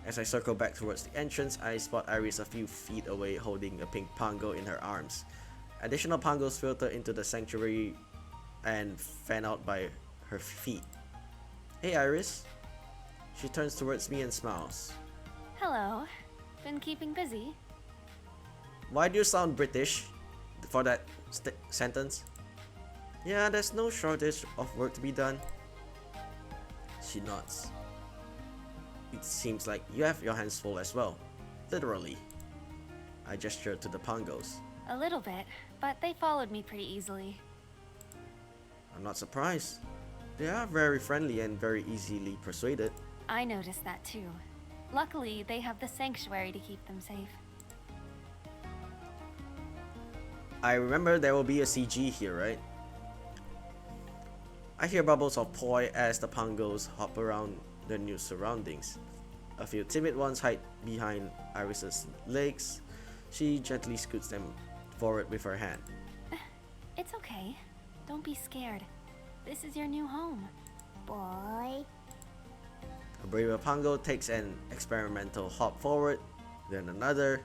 A: As I circle back towards the entrance, I spot Iris a few feet away holding a pink pango in her arms. Additional pangos filter into the sanctuary and fan out by her feet. Hey Iris. She turns towards me and smiles.
C: Hello. Been keeping busy?
A: Why do you sound British for that sentence? Yeah, there's no shortage of work to be done. She nods. It seems like you have your hands full as well. Literally. I gesture to the Pangos.
C: A little bit, but they followed me pretty easily.
A: I'm not surprised. They are very friendly and very easily persuaded.
C: I noticed that too. Luckily, they have the sanctuary to keep them safe.
A: I remember there will be a CG here, right? I hear bubbles of poi as the Pangos hop around their new surroundings. A few timid ones hide behind Iris's legs. She gently scoots them forward with her hand.
C: It's okay. Don't be scared. This is your new home.
D: Boy.
A: A braver Pango takes an experimental hop forward, then another.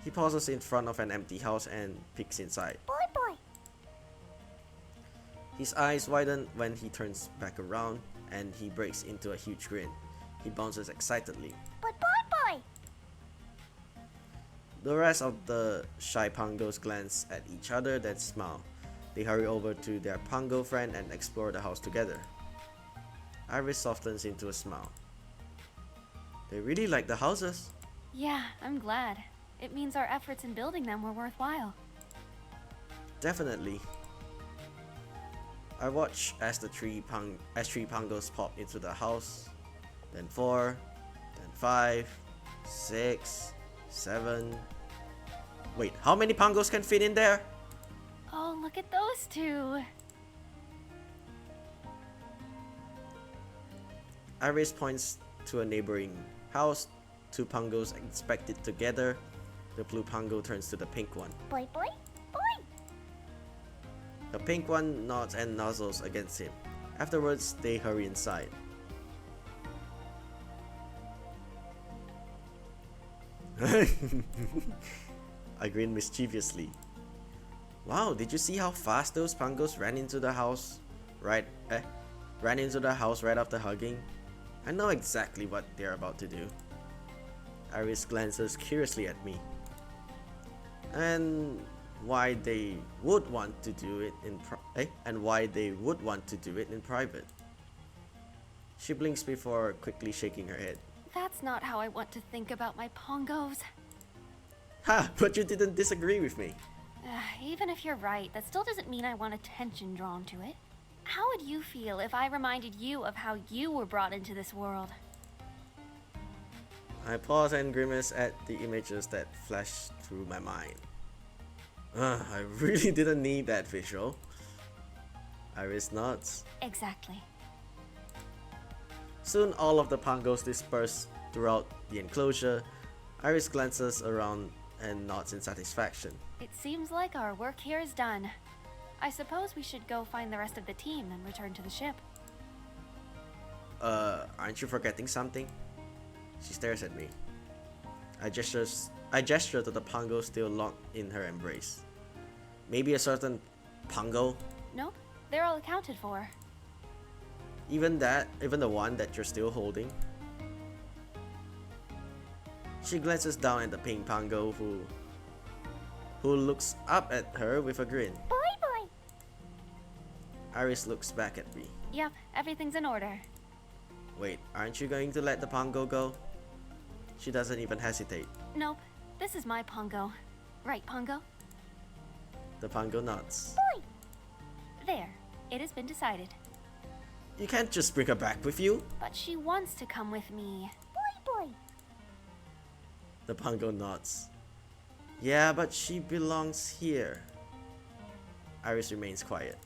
A: He pauses in front of an empty house and peeks inside.
D: Boy.
A: His eyes widen when he turns back around and he breaks into a huge grin. He bounces excitedly.
D: Boy.
A: The rest of the shy Pangos glance at each other then smile. They hurry over to their Pango friend and explore the house together. Iris softens into a smile. They really like the houses.
C: Yeah, I'm glad. It means our efforts in building them were worthwhile.
A: Definitely. I watch as three Pangos pop into the house, then 4, then 5, 6, 7. Wait, how many Pangos can fit in there?
C: Oh, look at those two.
A: Iris points to a neighboring house. 2 Pangos inspect it together. The blue Pango turns to the pink one.
D: Boy.
A: The pink one nods and nuzzles against him. Afterwards, they hurry inside. I grin mischievously. Wow, did you see how fast those Pangos ran into the house? Ran into the house right after hugging? I know exactly what they're about to do. Iris glances curiously at me. And why they would want to do it in private. She blinks before quickly shaking her head.
C: That's not how I want to think about my Pangos.
A: Ha! But you didn't disagree with me.
C: Even if you're right, that still doesn't mean I want attention drawn to it. How would you feel if I reminded you of how you were brought into this world?
A: I pause and grimace at the images that flash through my mind. I really didn't need that visual. Iris nods.
C: Exactly.
A: Soon all of the Pangos disperse throughout the enclosure. Iris glances around and nods in satisfaction.
C: It seems like our work here is done. I suppose we should go find the rest of the team and return to the ship.
A: Aren't you forgetting something? She stares at me. I gesture to the Pango still locked in her embrace. Maybe a certain Pango?
C: Nope, they're all accounted for.
A: Even the one that you're still holding? She glances down at the pink Pango who looks up at her with a grin.
D: Boy.
A: Iris looks back at me.
C: Yep, everything's in order.
A: Wait, aren't you going to let the Pango go? She doesn't even hesitate.
C: Nope, this is my Pango. Right, Pango?
A: The Pango nods.
D: Boy.
C: There, it has been decided.
A: You can't just bring her back with you.
C: But she wants to come with me.
D: Boy.
A: The Pango nods. Yeah, but she belongs here. Iris remains quiet.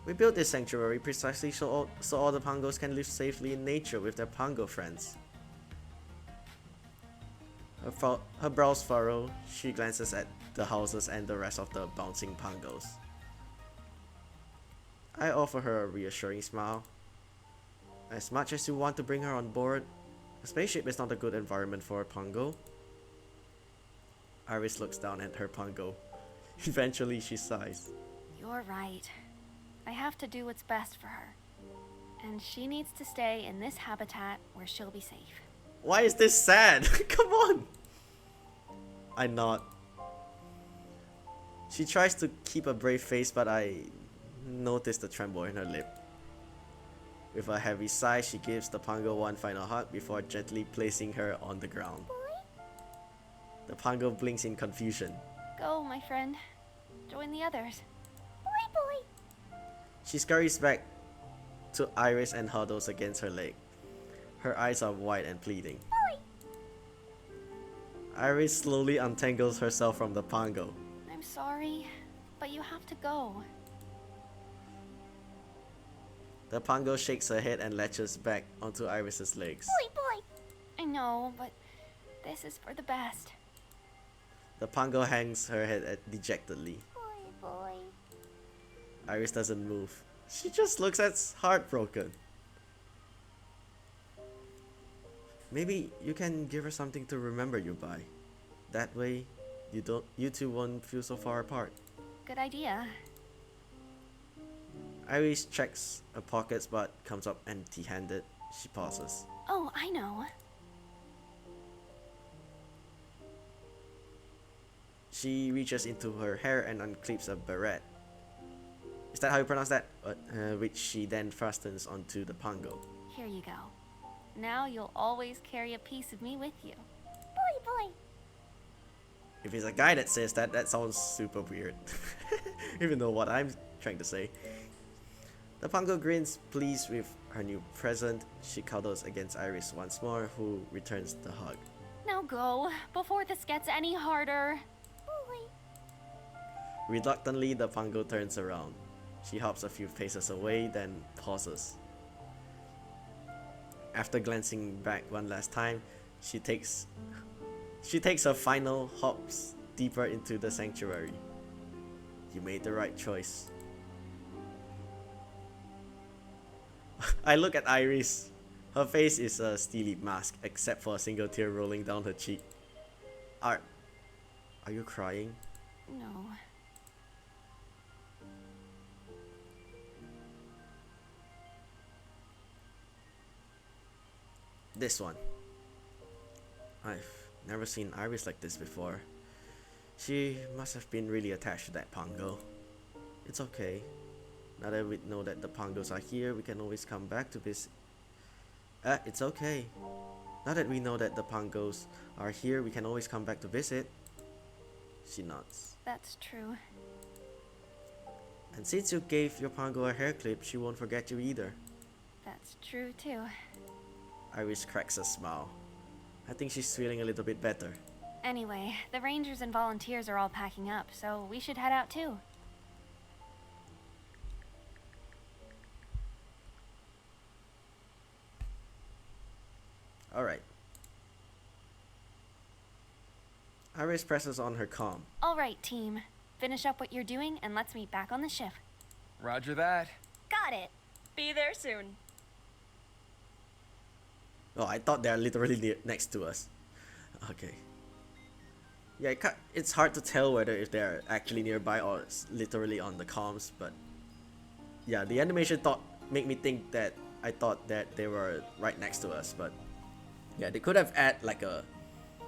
A: We built this sanctuary precisely so all the Pangos can live safely in nature with their Pango friends. Her brows furrow. She glances at the houses and the rest of the bouncing Pangos. I offer her a reassuring smile. As much as you want to bring her on board, a spaceship is not a good environment for a Pango. Iris looks down at her Pango. Eventually she sighs.
C: You're right. I have to do what's best for her. And she needs to stay in this habitat where she'll be safe.
A: Why is this sad? Come on! I nod. She tries to keep a brave face, but I notice the tremble in her lip. With a heavy sigh, she gives the Pango one final hug before gently placing her on the ground. The Pango blinks in confusion.
C: Go, my friend. Join the others.
A: She scurries back to Iris and huddles against her leg. Her eyes are wide and pleading. Iris slowly untangles herself from the Pango.
C: I'm sorry, but you have to go.
A: The Pango shakes her head and latches back onto Iris's legs.
C: I know, but this is for the best.
A: The Pango hangs her head dejectedly. Iris doesn't move. She just looks as heartbroken. Maybe you can give her something to remember you by. That way, you two won't feel so far apart.
C: Good idea.
A: Iris checks her pockets but comes up empty-handed. She pauses.
C: Oh, I know.
A: She reaches into her hair and unclips a beret. Is that how you pronounce that? Which she then fastens onto the Pango.
C: Here you go. Now you'll always carry a piece of me with you.
A: If it's a guy that says that, that sounds super weird. Even though what I'm trying to say. The Pango grins, pleased with her new present. She cuddles against Iris once more, who returns the hug.
C: Now go, before this gets any harder.
A: Reluctantly, the Pango turns around. She hops a few paces away, then pauses. After glancing back one last time, she takes her final hops deeper into the sanctuary. You made the right choice. I look at Iris. Her face is a steely mask, except for a single tear rolling down her cheek. Are you crying?
C: No.
A: This one. I've never seen Iris like this before. She must have been really attached to that Pango. It's okay. Now that we know that the Pangos are here, we can always come back to visit. It's okay. Now that we know that the Pangos are here, we can always come back to visit. She nods.
C: That's true.
A: And since you gave your Pango a hair clip, she won't forget you either.
C: That's true too.
A: Iris cracks a smile. I think she's feeling a little bit better.
C: Anyway, the rangers and volunteers are all packing up, so we should head out too.
A: Alright. Iris presses on her comm.
C: Alright, team. Finish up what you're doing and let's meet back on the ship.
B: Roger that.
D: Got it.
E: Be there soon.
A: Oh, I thought they're literally next to us. Okay. Yeah, it's hard to tell whether if they're actually nearby or it's literally on the comms, but yeah, the animation made me think that I thought that they were right next to us, but yeah, they could have added like a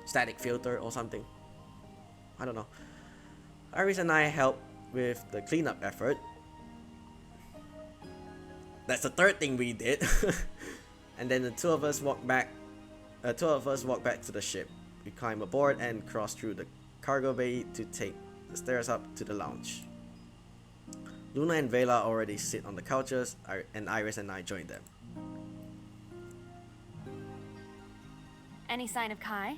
A: static filter or something. I don't know. Iris and I helped with the cleanup effort. That's the third thing we did. And then the two of us walk back to the ship. We climb aboard and cross through the cargo bay to take the stairs up to the lounge. Luna and Vela already sit on the couches, and Iris and I join them.
C: Any sign of Kai?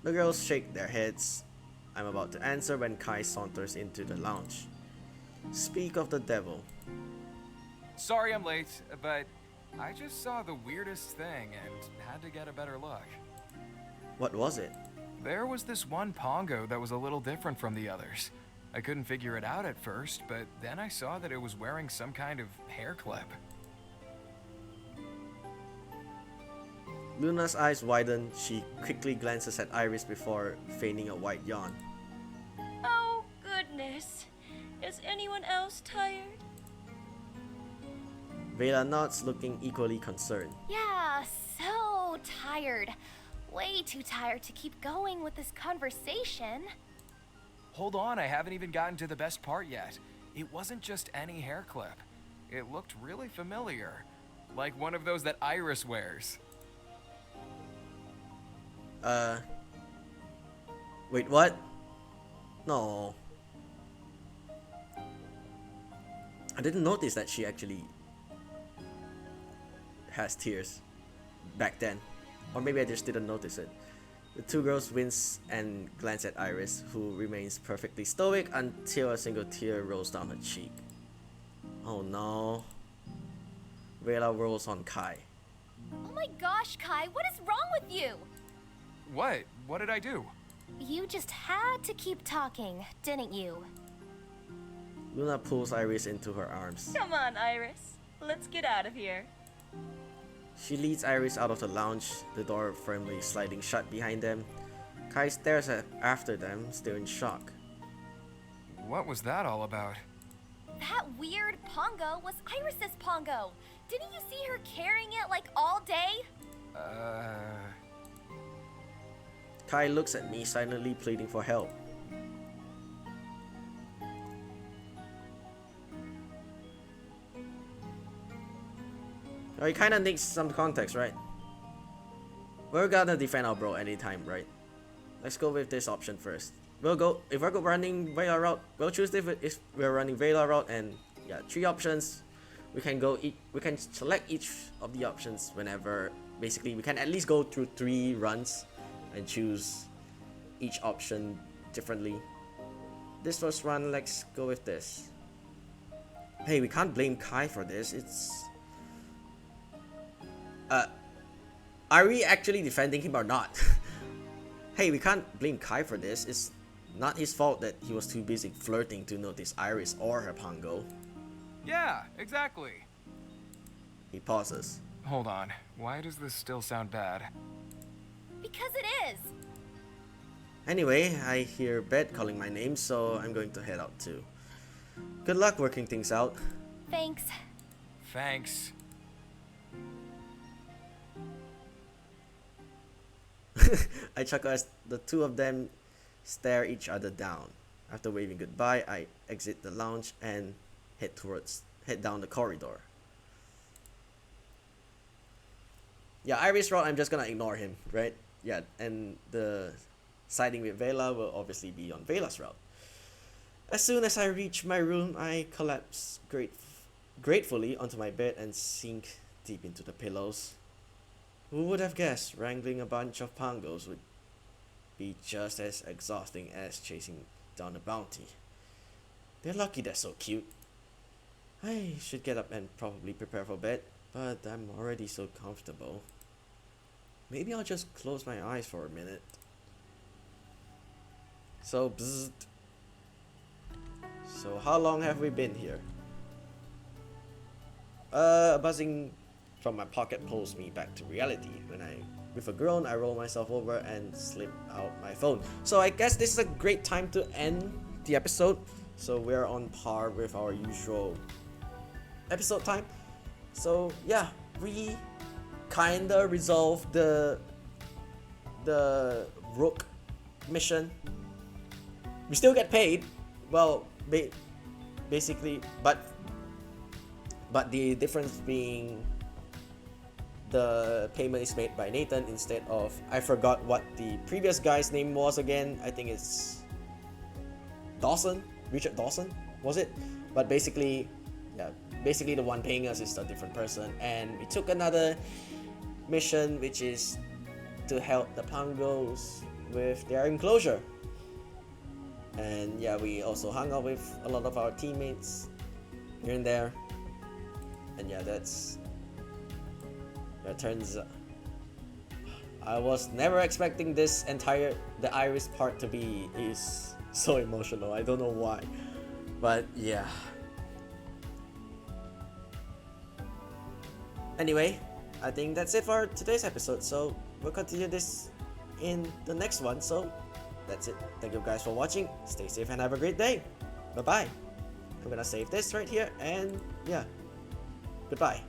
A: The girls shake their heads. I'm about to answer when Kai saunters into the lounge. Speak of the devil.
B: Sorry I'm late, but I just saw the weirdest thing and had to get a better look.
A: What was it?
B: There was this one Pango that was a little different from the others. I couldn't figure it out at first, but then I saw that it was wearing some kind of hair clip.
A: Luna's eyes widen. She quickly glances at Iris before feigning a wide yawn.
E: Oh, goodness. Is anyone most tired?
A: Vela nods, looking equally concerned.
D: Yeah, so tired. Way too tired to keep going with this conversation.
B: Hold on, I haven't even gotten to the best part yet. It wasn't just any hair clip. It looked really familiar. Like one of those that Iris wears.
A: Wait, what? No. I didn't notice that she actually has tears back then. Or maybe I just didn't notice it. The two girls wince and glance at Iris, who remains perfectly stoic until a single tear rolls down her cheek. Oh no. Vela rolls on Kai.
D: Oh my gosh, Kai, what is wrong with you?
B: What? What did I do?
D: You just had to keep talking, didn't you?
A: Luna pulls Iris into her arms.
E: Come on, Iris. Let's get out of here.
A: She leads Iris out of the lounge, the door firmly sliding shut behind them. Kai stares after them, still in shock.
B: What was that all about?
D: That weird Pango was Iris's Pango. Didn't you see her carrying it like all day?
A: Kai looks at me, silently pleading for help. Oh, it kinda needs some context, right? We're gonna defend our bro anytime, right? Let's go with this option first. If we're running Vela route, we'll choose if we're running Vela route, and yeah, 3 options. We can select each of the options whenever. Basically, we can at least go through 3 runs and choose each option differently. This first run, let's go with this. Hey, we can't blame Kai for this. It's are we actually defending him or not? Hey, we can't blame Kai for this. It's not his fault that he was too busy flirting to notice Iris or her Pango.
B: Yeah, exactly.
A: He pauses.
B: Hold on. Why does this still sound bad?
D: Because it is.
A: Anyway, I hear Bed calling my name, so I'm going to head out too. Good luck working things out.
D: Thanks.
B: Thanks.
A: I chuckle as the two of them stare each other down. After waving goodbye, I exit the lounge and head down the corridor. Yeah, Iris route, I'm just gonna ignore him, right? Yeah, and the siding with Vela will obviously be on Vela's route. As soon as I reach my room, I collapse gratefully onto my bed and sink deep into the pillows. Who would have guessed wrangling a bunch of Pangos would be just as exhausting as chasing down a bounty? They're lucky they're so cute. I should get up and probably prepare for bed, but I'm already so comfortable. Maybe I'll just close my eyes for a minute. So how long have we been here? A buzzing from my pocket pulls me back to reality. With a groan, I roll myself over and slip out my phone. So I guess this is a great time to end the episode. So we're on par with our usual episode time. So yeah, we kinda resolved the Rook mission. We still get paid. Well, basically, but the difference being the payment is made by Nathan instead of, I forgot what the previous guy's name was again. I think it's Dawson, Richard Dawson, was it? But basically, yeah, the one paying us is a different person, and we took another mission, which is to help the Pangos with their enclosure. And yeah, we also hung out with a lot of our teammates here and there. And yeah, that turns. I was never expecting the Iris part to be so emotional. I don't know why, but yeah. Anyway, I think that's it for today's episode. So we'll continue this in the next one. So that's it. Thank you guys for watching. Stay safe and have a great day. Bye bye. I'm gonna save this right here, and yeah, goodbye.